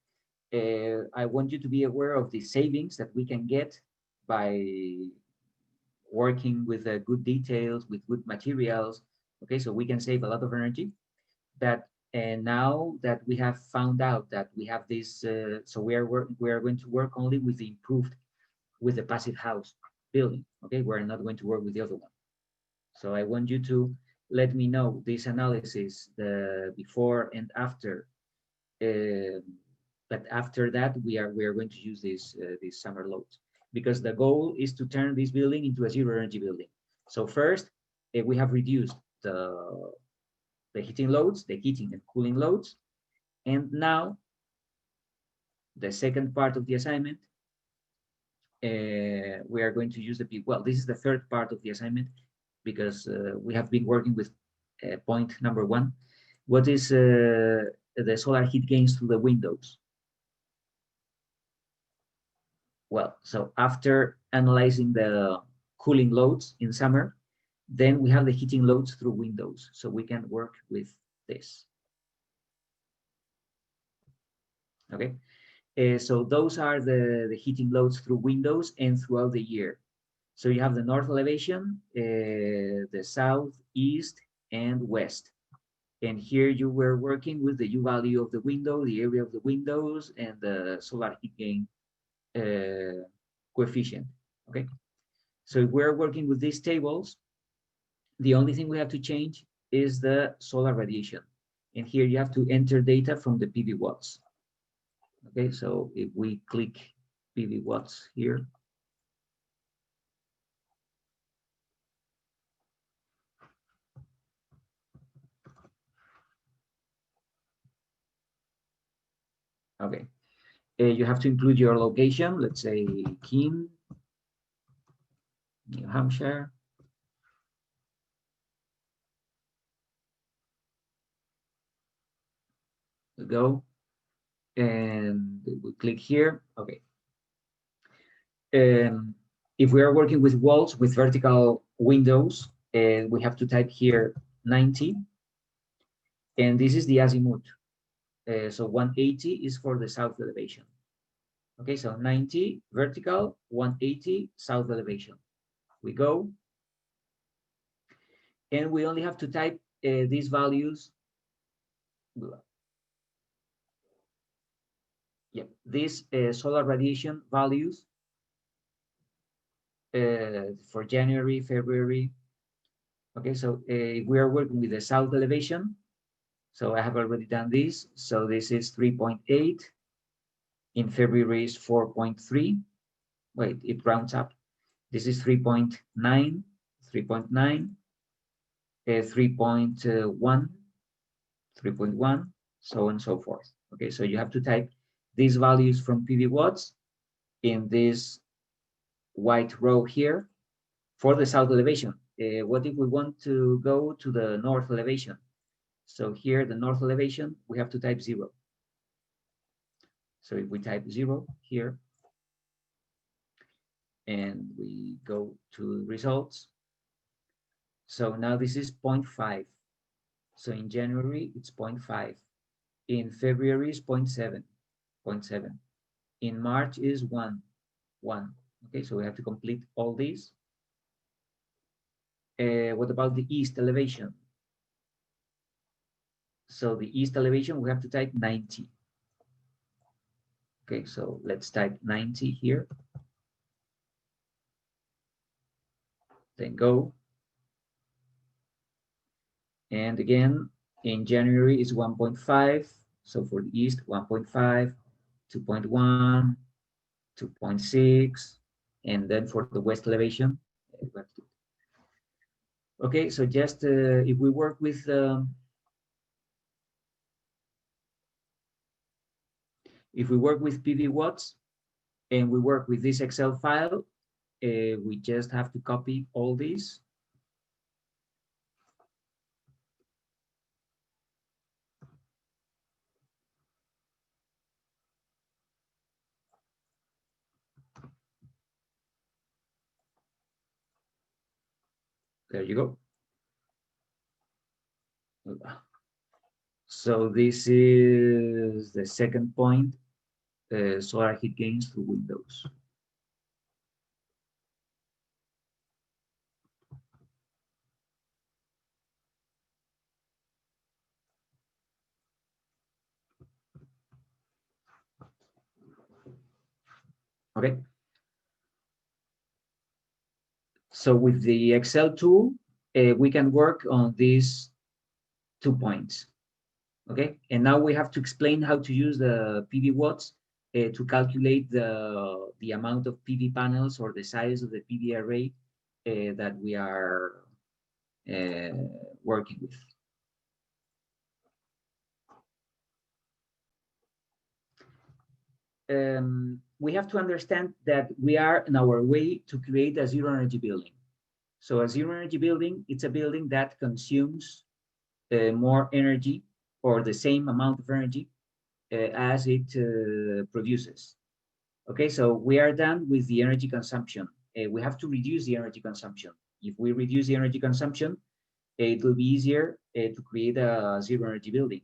I want you to be aware of the savings that we can get by working with good details, with good materials. Okay, so we can save a lot of energy. That and now that we have found out that we have this, so we are going to work only with the improved, with the passive house building. Okay, we're not going to work with the other one. So I want you to let me know this analysis, the before and after. But after that, we are going to use these summer loads, because the goal is to turn this building into a zero energy building. So first, we have reduced the heating loads, the heating and cooling loads. And now the second part of the assignment, we are going to use well, this is the third part of the assignment, because we have been working with point number 1. What is the solar heat gains through the windows? Well, so after analyzing the cooling loads in summer, then we have the heating loads through windows, so we can work with this. Okay, so those are the heating loads through windows and throughout the year. So you have the north elevation, the south, east, and west. And here you were working with the U value of the window, the area of the windows, and the solar heat gain coefficient. Okay, so if we're working with these tables, the only thing we have to change is the solar radiation. And here you have to enter data from the PV watts. Okay, so if we click PV watts here, okay, you have to include your location, let's say Keene, New Hampshire. We go and we click here. Okay. If we are working with walls with vertical windows, we have to type here 90, and this is the azimuth. So 180 is for the south elevation. Okay, so 90 vertical, 180 south elevation. We go, and we only have to type these values. Yeah, these solar radiation values for January, February. Okay, so we are working with the south elevation. So I have already done this. So this is 3.8. In February is 4.3. Wait, it rounds up. This is 3.9, 3.9, 3.1, 3.1, so on and so forth. Okay, so you have to type these values from PV watts in this white row here for the south elevation. What if we want to go to the north elevation? So here, the north elevation, we have to type 0. So if we type 0 here, and we go to results. So now this is 0.5. So in January, it's 0.5. In February, is 0.7, 0.7. In March is 1. Okay, so we have to complete all these. What about the east elevation? So the east elevation, we have to type 90. Okay, so let's type 90 here. Then go. And again, in January is 1.5. So for the east, 1.5, 2.1, 2.6, and then for the west elevation. Okay, so just if we work with PV watts and we work with this Excel file, we just have to copy all these. There you go. So this is the second point, solar heat gains through windows. Okay. So with the Excel tool, we can work on these 2 points. Okay, and now we have to explain how to use the PV watts to calculate the amount of PV panels or the size of the PV array that we are working with. We have to understand that we are in our way to create a zero energy building. So a zero energy building, it's a building that consumes more energy or the same amount of energy as it produces. Okay, so we are done with the energy consumption. We have to reduce the energy consumption. If we reduce the energy consumption, it will be easier to create a zero energy building.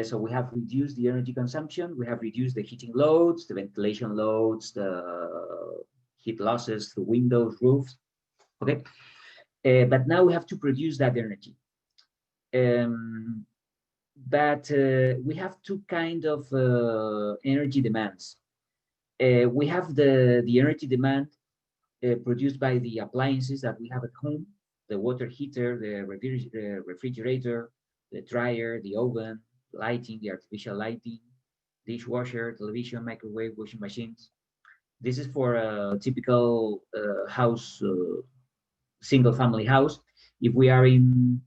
So we have reduced the energy consumption. We have reduced the heating loads, the ventilation loads, the heat losses through windows, roofs. Okay, but now we have to produce that energy. But we have two kind of energy demands. We have the energy demand produced by the appliances that we have at home, the water heater, the refrigerator, the dryer, the oven, lighting, the artificial lighting, dishwasher, television, microwave, washing machines. This is for a typical house, single family house. If we are in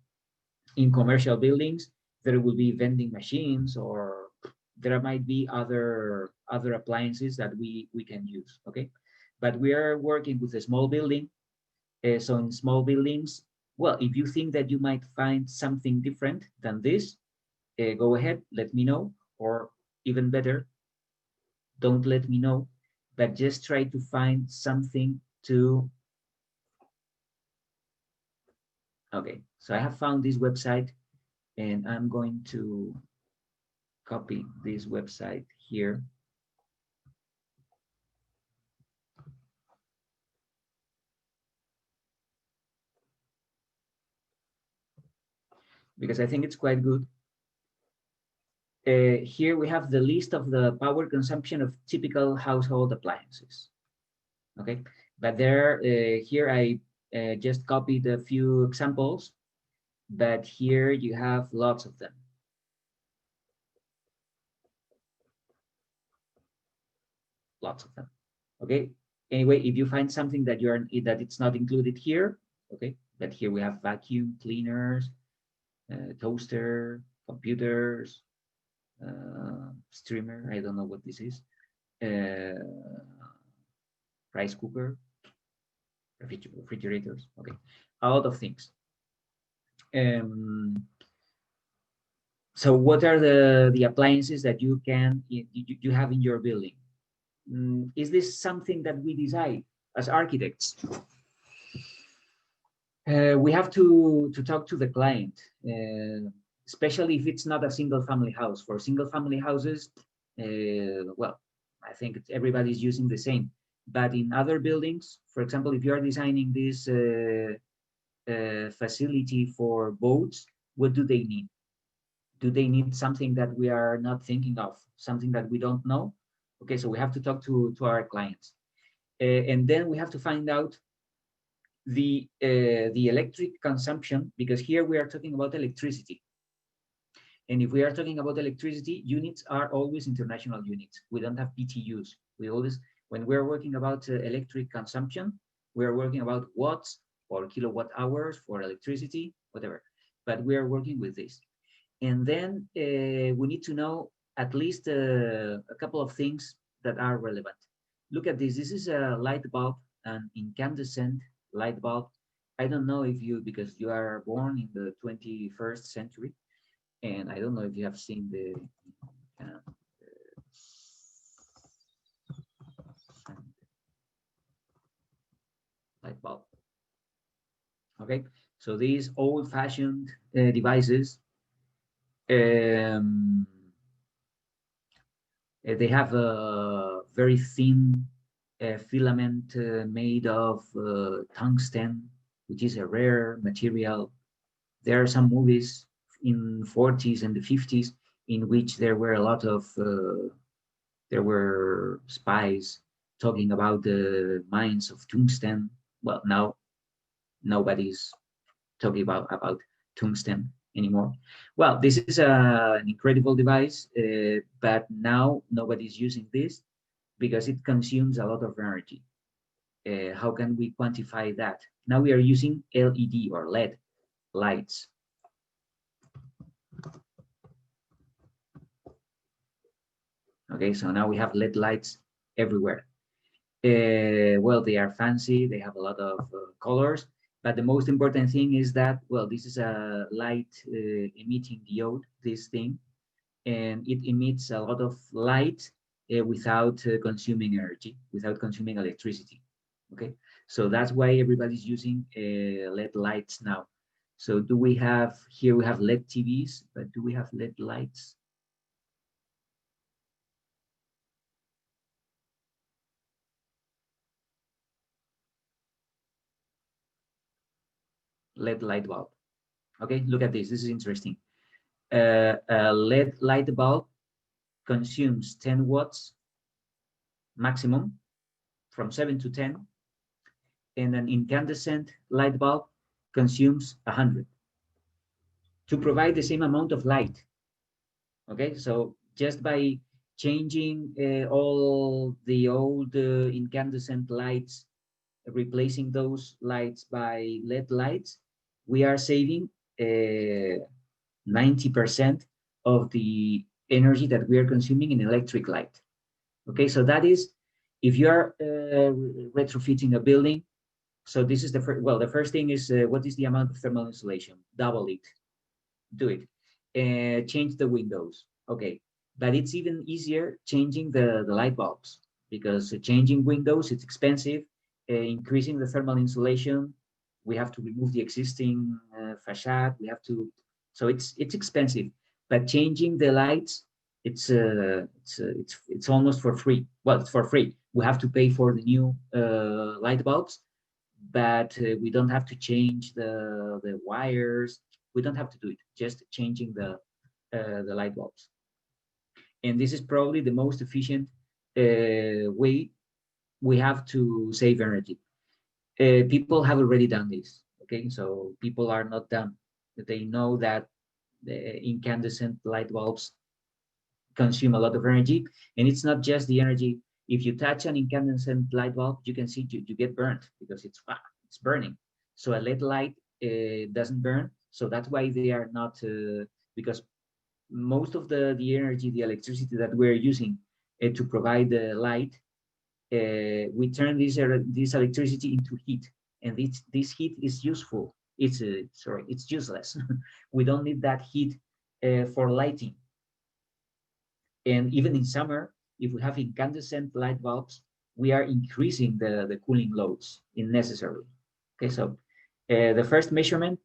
commercial buildings, there will be vending machines, or there might be other appliances that we can use. Okay, but we are working with a small building. So in small buildings, well, if you think that you might find something different than this, go ahead, let me know, or even better, don't let me know, but just try to find something to. Okay, so I have found this website, and I'm going to copy this website here. Because I think it's quite good. Here we have the list of the power consumption of typical household appliances. Okay, but there, here I just copied a few examples, but here you have lots of them. Lots of them. Okay. Anyway, if you find something that that it's not included here, okay, but here we have vacuum cleaners, toaster, computers, streamer. I don't know what this is. Rice cooker, refrigerators. Okay, a lot of things. So what are the appliances that you have in your building? Is this something that we decide as architects? We have to talk to the client, especially if it's not a single family house. For single family houses, well, I think everybody's using the same. But in other buildings, for example, if you're designing this facility for boats, what do they need? Do they need something that we are not thinking of, something that we don't know? Okay, so we have to talk to our clients. And then we have to find out the electric consumption, because here we are talking about electricity. And if we are talking about electricity, units are always international units. We don't have BTUs. We always, when we're working about electric consumption, we're working about watts or kilowatt hours for electricity, whatever. But we are working with this. And then we need to know at least a couple of things that are relevant. Look at this. This is a light bulb, an incandescent light bulb. I don't know if you, because you are born in the 21st century, and I don't know if you have seen the light bulb. Okay, so these old-fashioned devices, um, they have a very thin filament made of tungsten, which is a rare material. There are some movies in 40s and the 50s in which there were a lot of there were spies talking about the mines of tungsten. Well, now nobody's talking about tungsten anymore. Well, this is an incredible device, but now nobody's using this because it consumes a lot of energy. How can we quantify that? Now we are using LED or LED lights. Okay, so now we have LED lights everywhere. Well, they are fancy, they have a lot of colors, but the most important thing is that, well, this is a light emitting diode, this thing, and it emits a lot of light without consuming energy, without consuming electricity. Okay, so that's why everybody's using LED lights now. So do we have, here we have LED TVs, but do we have LED lights? LED light bulb. Okay, look at this, this is interesting. A LED light bulb consumes 10 watts maximum, from 7 to 10, and an incandescent light bulb consumes 100 to provide the same amount of light. Okay, so just by changing all the old incandescent lights, replacing those lights by LED lights, we are saving 90% of the energy that we are consuming in electric light. Okay, so that is, if you are retrofitting a building, so this is the first, well, the first thing is what is the amount of thermal insulation? Double it, do it. Change the windows, okay. But it's even easier changing the light bulbs, because changing windows, it's expensive. Increasing the thermal insulation, we have to remove the existing facade, we have to, so it's expensive. But changing the lights, it's almost for free. Well, it's for free. We have to pay for the new light bulbs, but we don't have to change the wires. We don't have to do it. Just changing the light bulbs. And this is probably the most efficient way we have to save energy. People have already done this. Okay, so people are not dumb. They know that the incandescent light bulbs consume a lot of energy, and it's not just the energy. If you touch an incandescent light bulb, you can see you get burnt because it's burning. So a LED light doesn't burn, so that's why they are not, because most of the energy, the electricity that we're using to provide the light, we turn this electricity into heat, and this heat is useful. It's sorry, it's useless. We don't need that heat for lighting. And even in summer, if we have incandescent light bulbs, we are increasing the cooling loads unnecessarily. Okay, so the first measurement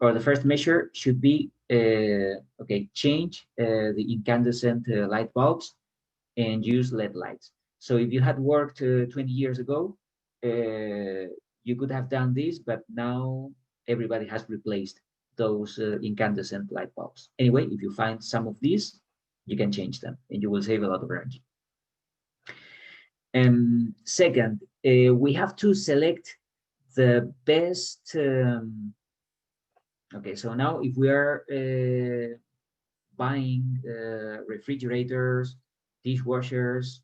or the first measure should be, okay, change the incandescent light bulbs and use LED lights. So if you had worked 20 years ago, you could have done this, but now everybody has replaced those incandescent light bulbs. Anyway, if you find some of these, you can change them and you will save a lot of energy. Second, we have to select the best. Okay, so now if we are buying refrigerators, dishwashers,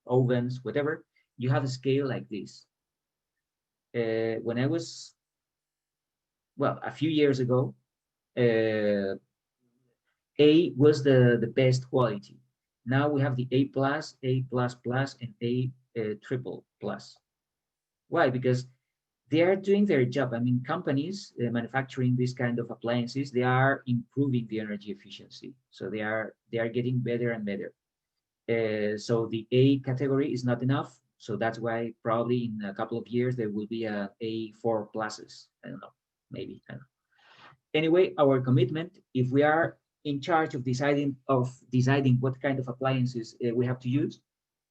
ovens, whatever, you have a scale like this. When I was, well, a few years ago, A was the best quality. Now we have the A plus, A plus plus, and A triple plus. Why? Because they are doing their job. I mean, companies manufacturing this kind of appliances, they are improving the energy efficiency. So they are getting better and better. So the A category is not enough. So that's why probably in a couple of years there will be a A4 pluses. I don't know. maybe. I don't know. Anyway, our commitment, if we are in charge of deciding what kind of appliances we have to use,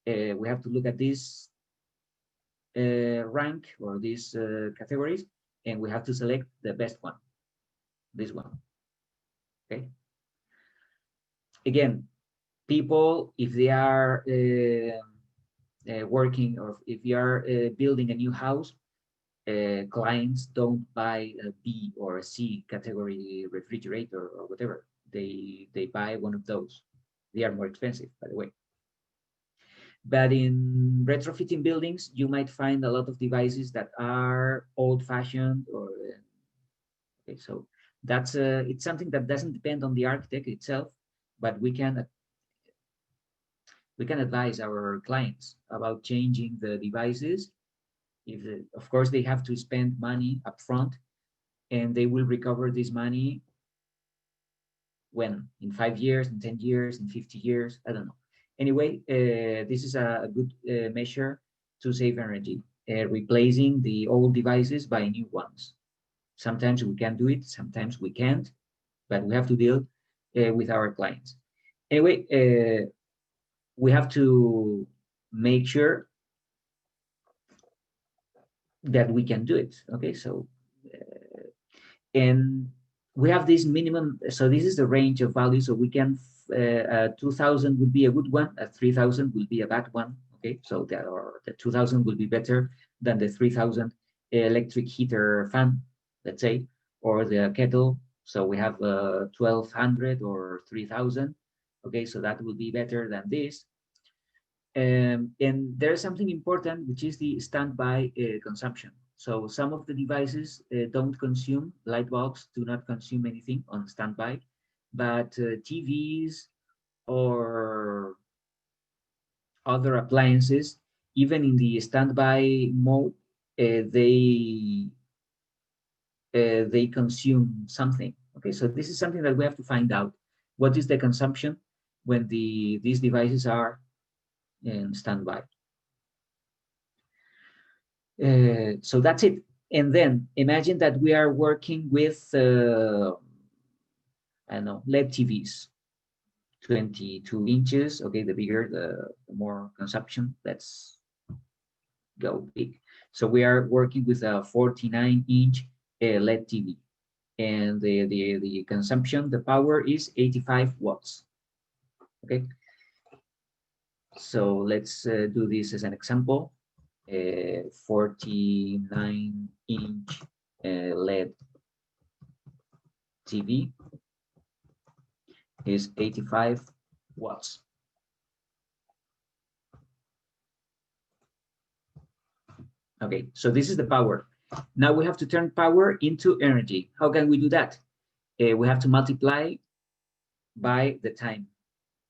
we have to look at this rank or these categories, and we have to select the best one, this one. Okay. Again, people, if they are working, or if you are building a new house, clients don't buy a B or a C category refrigerator or whatever. They buy one of those. They are more expensive, by the way. But in retrofitting buildings, you might find a lot of devices that are old-fashioned, or okay, so that's it's something that doesn't depend on the architect itself, but we can advise our clients about changing the devices. If of course they have to spend money upfront, and they will recover this money when, in 5 years, in 10 years, in 50 years, I don't know. Anyway, this is a good measure to save energy, replacing the old devices by new ones. Sometimes we can do it, sometimes we can't, but we have to deal with our clients. Anyway, we have to make sure that we can do it. Okay, so and we have this minimum. So this is the range of value. So we can 2,000 would be a good one. 3,000 will be a bad one. Okay, so the 2,000 will be better than the 3,000 electric heater fan, let's say, or the kettle. So we have 1,200 or 3,000. Okay, so that will be better than this. And there's something important, which is the standby consumption. So some of the devices don't consume, light bulbs do not consume anything on standby, but TVs or other appliances, even in the standby mode, they consume something. Okay, so this is something that we have to find out. What is the consumption when these devices are in standby? So that's it. And then imagine that we are working with, I don't know, LED TVs, 22 inches. Okay, the bigger, the more consumption. Let's go big. So we are working with a 49-inch LED TV. And the consumption, the power is 85 watts. Okay. So let's do this as an example. 49-inch LED TV is 85 watts. Okay, so this is the power. Now we have to turn power into energy. How can we do that? We have to multiply by the time.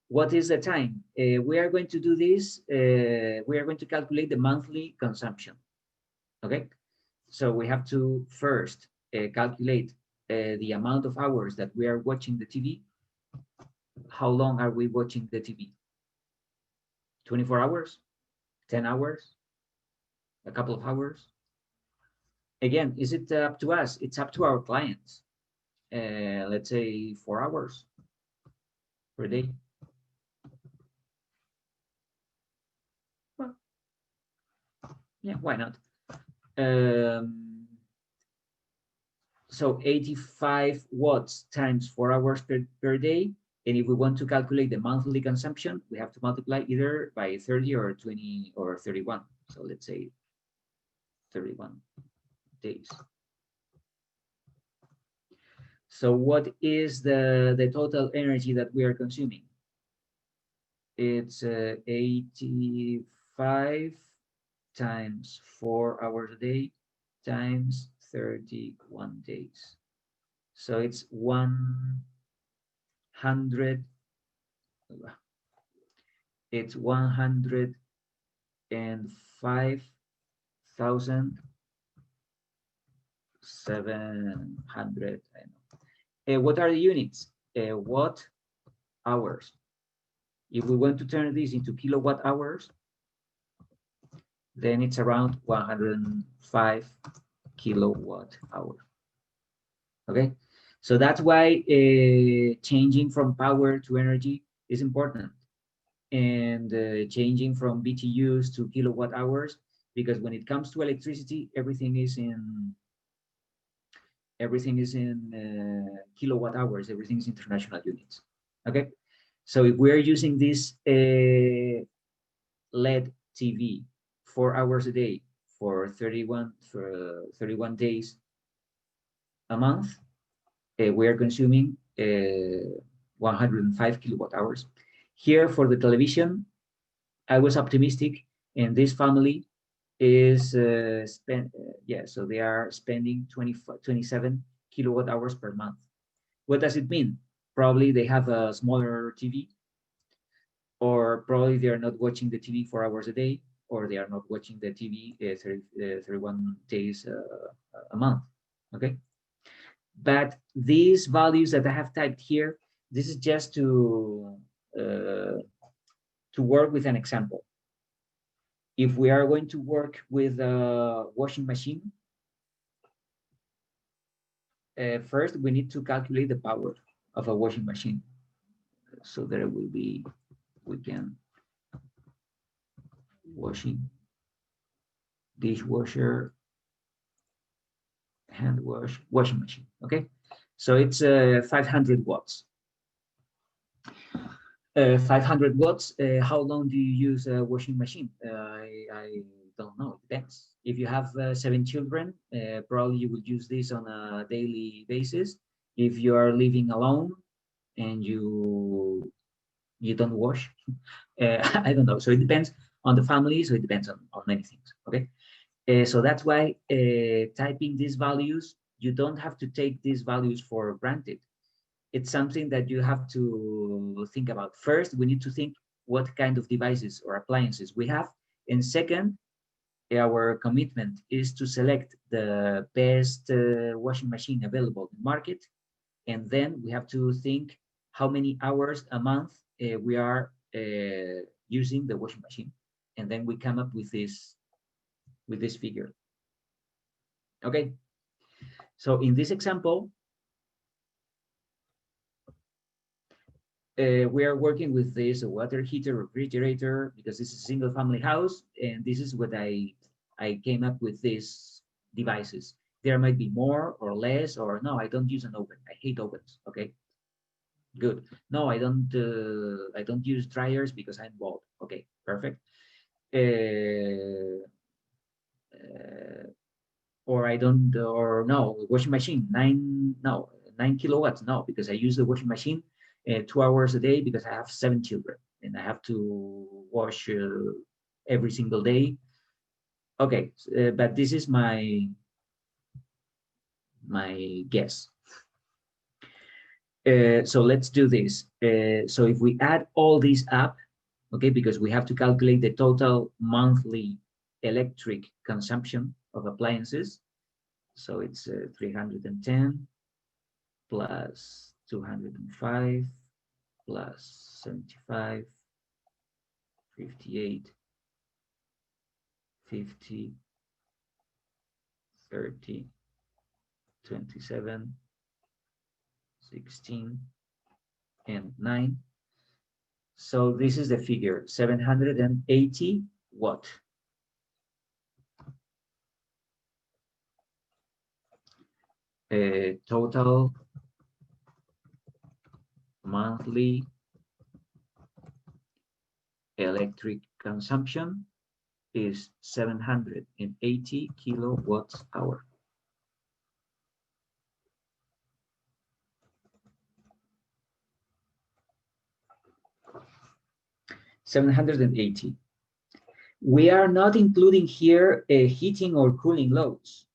What is the time? We are going to do this. We are going to calculate the monthly consumption. Okay, so we have to first calculate the amount of hours that we are watching the TV. How long are we watching the TV? 24 hours? 10 hours? A couple of hours? Again, is it up to us? It's up to our clients. Let's say 4 hours per day. Well, yeah, why not? So 85 watts times 4 hours per day. And if we want to calculate the monthly consumption, we have to multiply either by 30 or 20 or 31. So let's say 31 days. So what is the total energy that we are consuming? It's 85 times 4 hours a day times 31 days. So it's 100. It's 105,700. What are the units? Watt hours. If we want to turn this into kilowatt hours, then it's around 105 kilowatt hours. Okay, so that's why changing from power to energy is important, and changing from BTUs to kilowatt hours, because when it comes to electricity, everything is in kilowatt hours, everything is international units. Okay, so if we're using this LED TV 4 hours a day for 31 days a month, we are consuming 105 kilowatt hours. Here for the television, I was optimistic, and this family is so they are spending 27 kilowatt hours per month. What does it mean? Probably they have a smaller TV, or probably they are not watching the TV 4 hours a day, or they are not watching the TV 31 days a month. Okay, but these values that I have typed here, this is just to work with an example. If we are going to work with a washing machine, first we need to calculate the power of a washing machine. So there will be, we can washing, dishwasher, hand wash, washing machine. Okay, so it's 500 watts. 500 watts. How long do you use a washing machine? I don't know. It depends. If you have 7 children, probably you would use this on a daily basis. If you are living alone and you don't wash, I don't know. So it depends on the family. So it depends on many things. Okay. So that's why typing these values, you don't have to take these values for granted. It's something that you have to think about. First, we need to think what kind of devices or appliances we have. And second, our commitment is to select the best washing machine available in the market. And then we have to think how many hours a month we are using the washing machine. And then we come up with this figure. Okay. So in this example, we are working with this water heater, refrigerator, because this is a single family house, and this is what I came up with these devices. There might be more or less, or no, I don't use an oven. I hate ovens. Okay, good. No, I don't use dryers because I'm bald. Okay, perfect. Or I don't, or no, washing machine, 9 kilowatts. No, because I use the washing machine 2 hours a day because I have 7 children and I have to wash every single day. Okay, but this is my guess. So let's do this. So if we add all these up, okay, because we have to calculate the total monthly electric consumption of appliances. So it's 310 plus 205 plus 75, 58, 50, 30, 27, 16, and 9. So this is the figure, 780 watt. Total monthly electric consumption is 780 kilowatts hour. $780. We are not including here heating or cooling loads.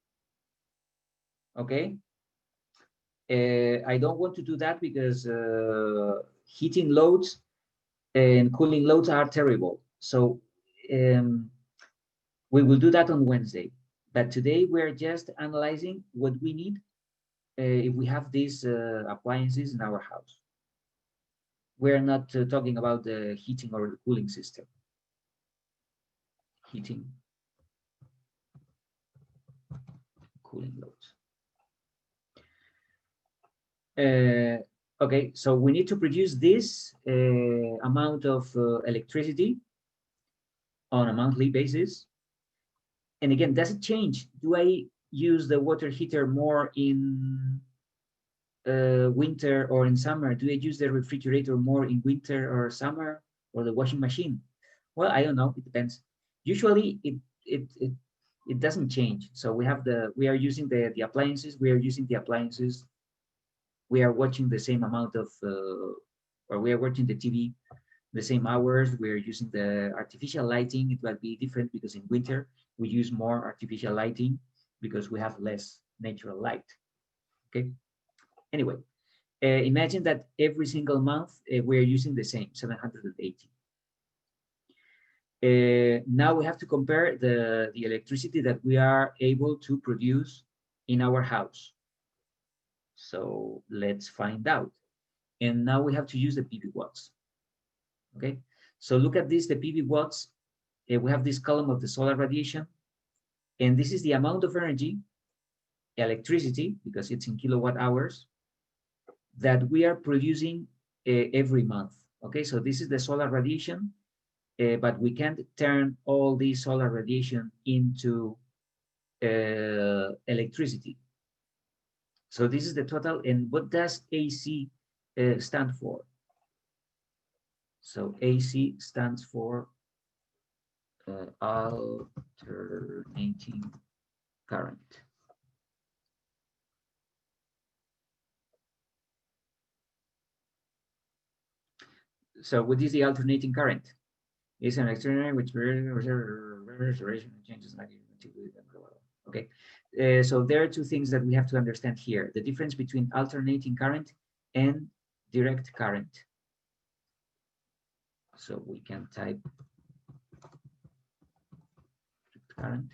Okay. I don't want to do that because heating loads and cooling loads are terrible. So we will do that on Wednesday. But today we're just analyzing what we need if we have these appliances in our house. We're not talking about the heating or the cooling system. Heating, cooling loads. Okay, so we need to produce this amount of electricity on a monthly basis. And again, does it change? Do I use the water heater more in winter or in summer? Do I use the refrigerator more in winter or summer, or the washing machine? Well, I don't know. It depends. Usually, it doesn't change. So we are using the appliances. We are using the appliances. We are watching the same amount of, or we are watching the TV the same hours. We are using the artificial lighting. It will be different because in winter we use more artificial lighting because we have less natural light. Okay. Anyway, imagine that every single month we are using the same 780. Now we have to compare the electricity that we are able to produce in our house. So let's find out. And now we have to use the PV watts. Okay, so look at this, the PV watts. We have this column of the solar radiation, and this is the amount of energy, electricity, because it's in kilowatt hours, that we are producing every month. Okay, so this is the solar radiation, but we can't turn all this solar radiation into electricity. So this is the total. And what does AC stand for? So AC stands for alternating current. So what is the alternating current? It's an extraordinary which changes. Okay, so there are two things that we have to understand here: the difference between alternating current and direct current. So we can type current.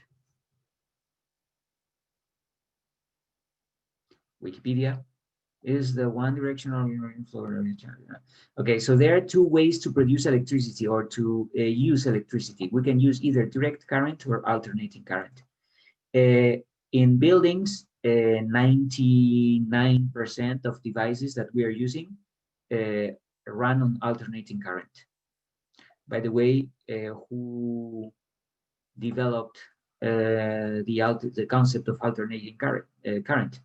Wikipedia is the one directional flow. Okay, so there are two ways to produce electricity or to use electricity. We can use either direct current or alternating current. In buildings, 99% of devices that we are using run on alternating current. By the way, who developed the concept of alternating current?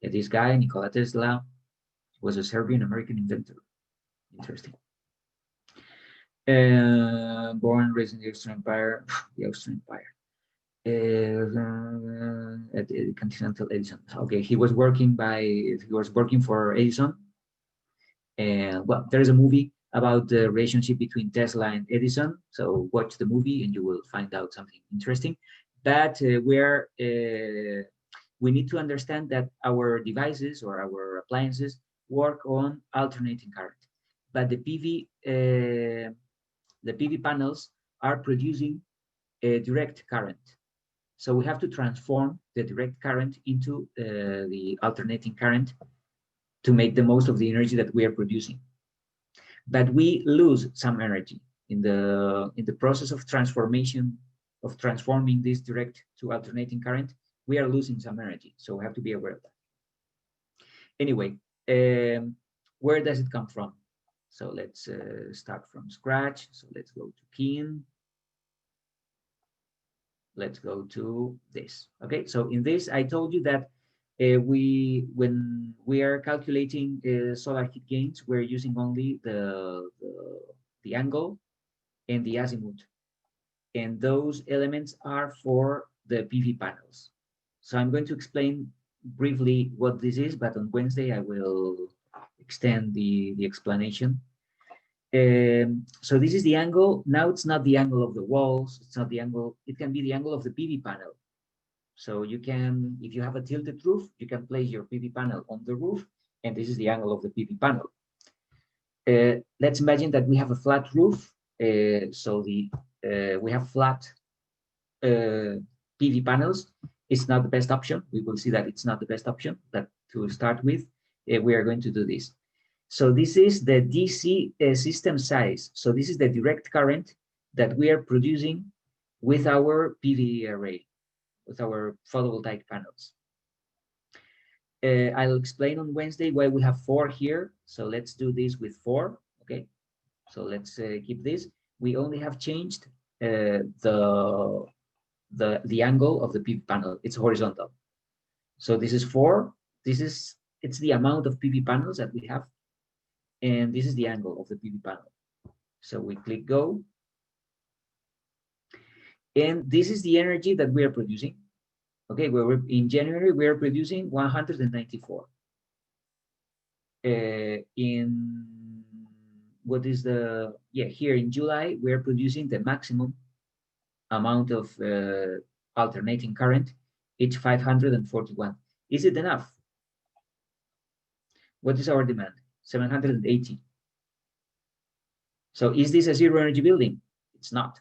This guy, Nikola Tesla, was a Serbian-American inventor. Interesting. Born and raised in the Austrian Empire, at Continental Edison. Okay, he was working for Edison. And well, there is a movie about the relationship between Tesla and Edison. So watch the movie and you will find out something interesting. But we need to understand that our devices or our appliances work on alternating current, but the PV panels are producing a direct current. So we have to transform the direct current into the alternating current to make the most of the energy that we are producing. But we lose some energy in the process of transforming this direct to alternating current. We are losing some energy, so we have to be aware of that. Anyway, where does it come from? So let's start from scratch. So let's go to Keen. Let's go to this. Okay, so in this, I told you that when we are calculating solar heat gains, we're using only the angle and the azimuth. And those elements are for the PV panels. So I'm going to explain briefly what this is, but on Wednesday I will extend the explanation. So this is the angle. Now it's not the angle of the walls. It's not the angle. It can be the angle of the PV panel. So you can, if you have a tilted roof, you can place your PV panel on the roof, and this is the angle of the PV panel. Let's imagine that we have a flat roof. So we have flat PV panels. It's not the best option. We will see that it's not the best option, but to start with, we are going to do this. So this is the DC system size. So this is the direct current that we are producing with our PV array, with our photovoltaic panels. I'll explain on Wednesday why we have 4 here. So let's do this with 4. Okay. So let's keep this. We only have changed the angle of the PV panel. It's horizontal. So this is 4. It's the amount of PV panels that we have, and this is the angle of the PV panel. So we click go, and this is the energy that we are producing. Okay, we're in January we are producing 194. In what is the here in July we are producing the maximum amount of alternating current. It's 541. Is it enough? What is our demand? 780. So is this a zero energy building? It's not,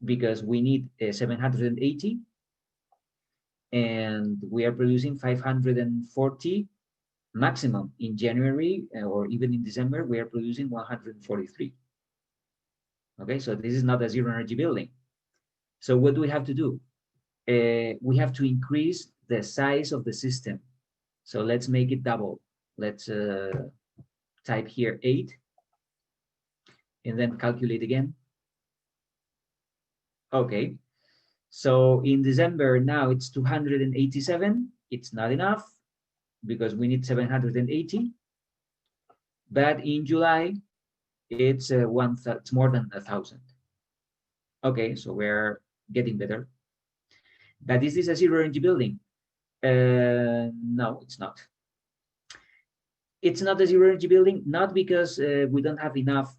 because we need 780 and we are producing 540 maximum. In January or even in December we are producing 143. Okay, so this is not a zero energy building. So what do we have to do? We have to increase the size of the system. So let's make it double. Let's type here 8 and then calculate again. Okay, so in December now it's 287. It's not enough because we need 780. But in July it's it's more than 1,000. Okay, so we're getting better. But is this a zero energy building? No, it's not. It's not a zero energy building, not because we don't have enough.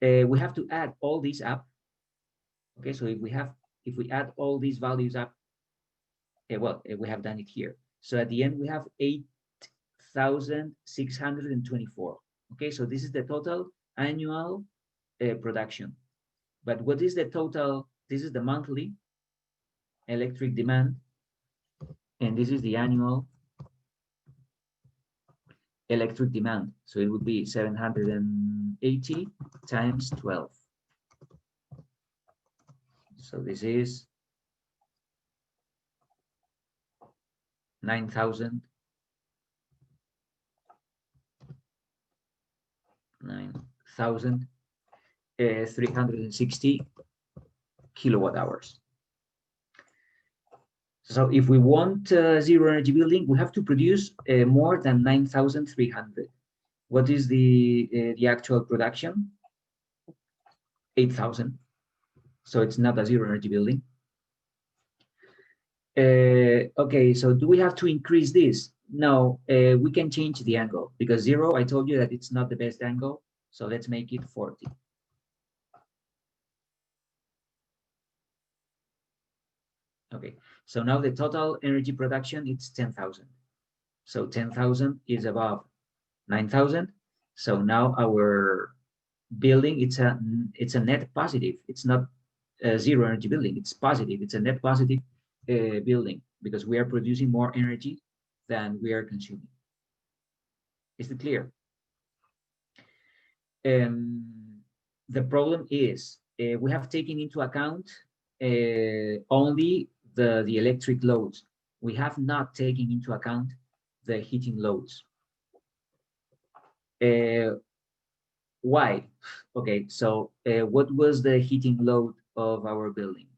We have to add all these up. Okay, so if we add all these values up, we have done it here. So at the end we have 8,624. Okay, so this is the total annual production. But what is the total? This is the monthly electric demand, and this is the annual electric demand. So it would be 780 times 12. So this is 9,360 kilowatt hours. So if we want zero energy building, we have to produce more than 9,300. What is the actual production? 8,000. So it's not a zero energy building. Okay, so do we have to increase this? No, we can change the angle because 0, I told you that it's not the best angle. So let's make it 40. Okay, so now the total energy production is 10,000. So 10,000 is above 9,000. So now our building, it's a net positive. It's not a zero energy building. It's positive. It's a net positive building because we are producing more energy than we are consuming. Is it clear? The problem is we have taken into account only the electric loads. We have not taken into account the heating loads. Why? Okay, so what was the heating load of our building?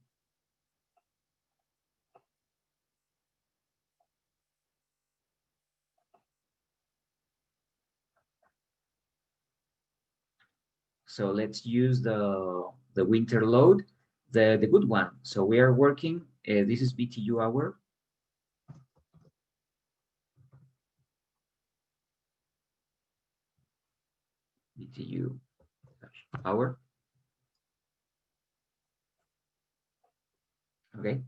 So let's use the winter load, the good one. So we are working, this is BTU hour. BTU hour. Okay,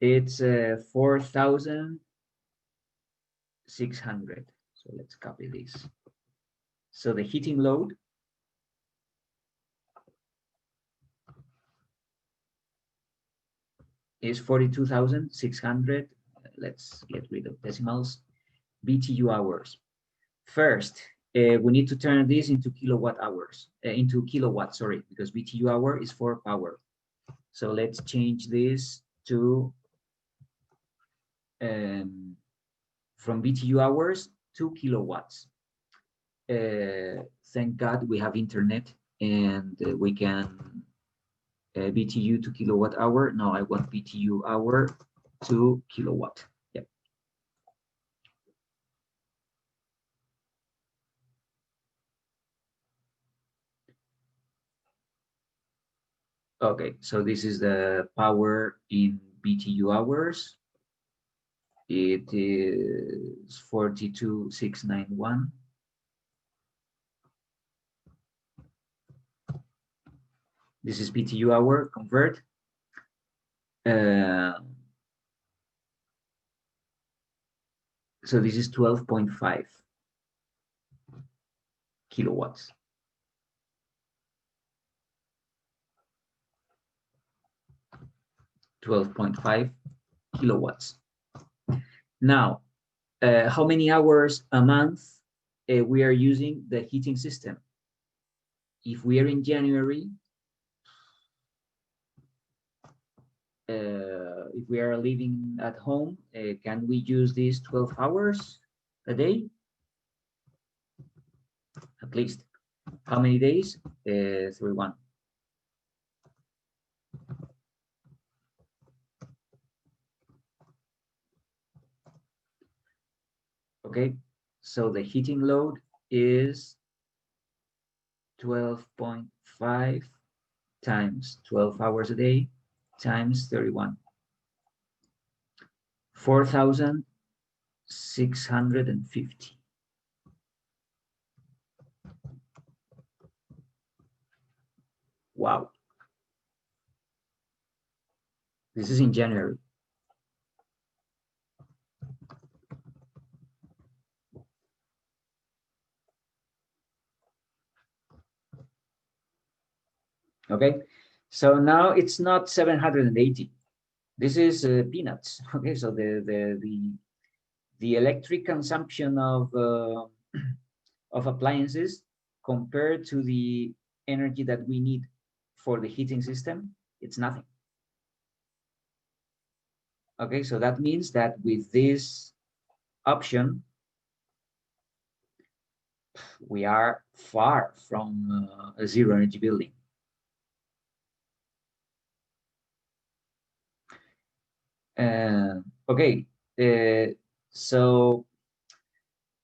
it's 4,600. So let's copy this. So the heating load is 42,600. Let's get rid of decimals. BTU hours. First, we need to turn this into kilowatt hours, into kilowatts, sorry, because BTU hour is for power. So let's change this to from BTU hours to kilowatts. Thank God we have internet and we can BTU to kilowatt hour. No, I want BTU hour to kilowatt. Yep. Okay, so this is the power in BTU hours. It is 42,691. This is BTU hour, convert. So this is 12.5 kilowatts. 12.5 kilowatts. Now, how many hours a month we are using the heating system? If we are in January, if we are living at home, can we use these 12 hours a day? At least. How many days? 31. Okay, so the heating load is 12.5 times 12 hours a day times 31. 4,650. Wow. This is in January. Okay, so now it's not 780. This is peanuts. Okay, so the electric consumption of appliances compared to the energy that we need for the heating system, it's nothing. Okay, so that means that with this option, we are far from a zero energy building. Okay, so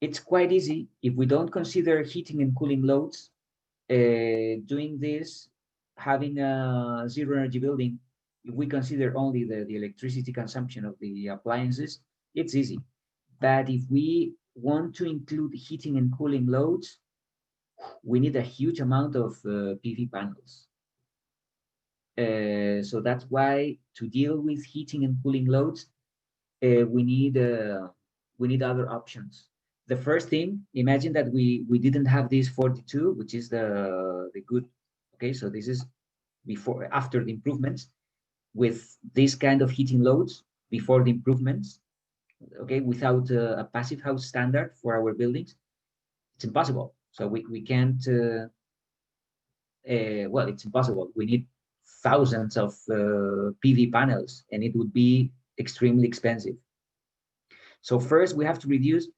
it's quite easy if we don't consider heating and cooling loads. Doing this, having a zero energy building, if we consider only the electricity consumption of the appliances, it's easy. But if we want to include heating and cooling loads, we need a huge amount of PV panels. So that's why to deal with heating and cooling loads, we need other options. The first thing, imagine that we didn't have this 42, which is the good. Okay, so this is before after the improvements. With this kind of heating loads before the improvements, okay, without a passive house standard for our buildings, it's impossible. So we can't. Well, it's impossible. We need thousands of PV panels, and it would be extremely expensive. So first, we have to reduce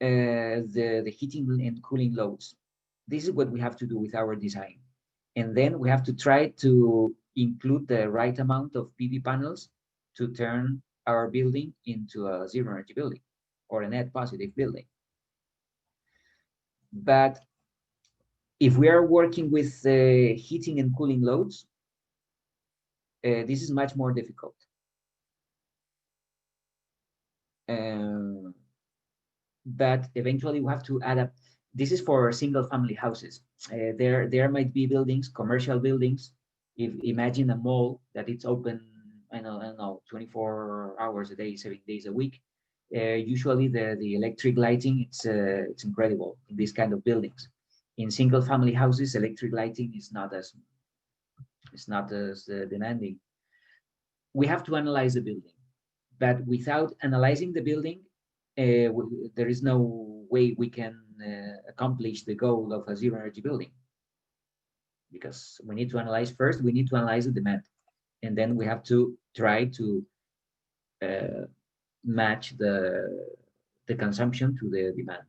the heating and cooling loads. This is what we have to do with our design. And then we have to try to include the right amount of PV panels to turn our building into a zero energy building or a net positive building. But if we are working with heating and cooling loads, this is much more difficult. But eventually we have to adapt. This is for single family houses. There might be buildings, commercial buildings. If imagine a mall that it's open, I don't know, 24 hours a day, 7 days a week. Usually the electric lighting, it's incredible in these kind of buildings. In single family houses, electric lighting is not as demanding. We have to analyze the building, but without analyzing the building, there is no way we can accomplish the goal of a zero energy building, because we need to analyze first. We need to analyze the demand, and then we have to try to match the consumption to the demand.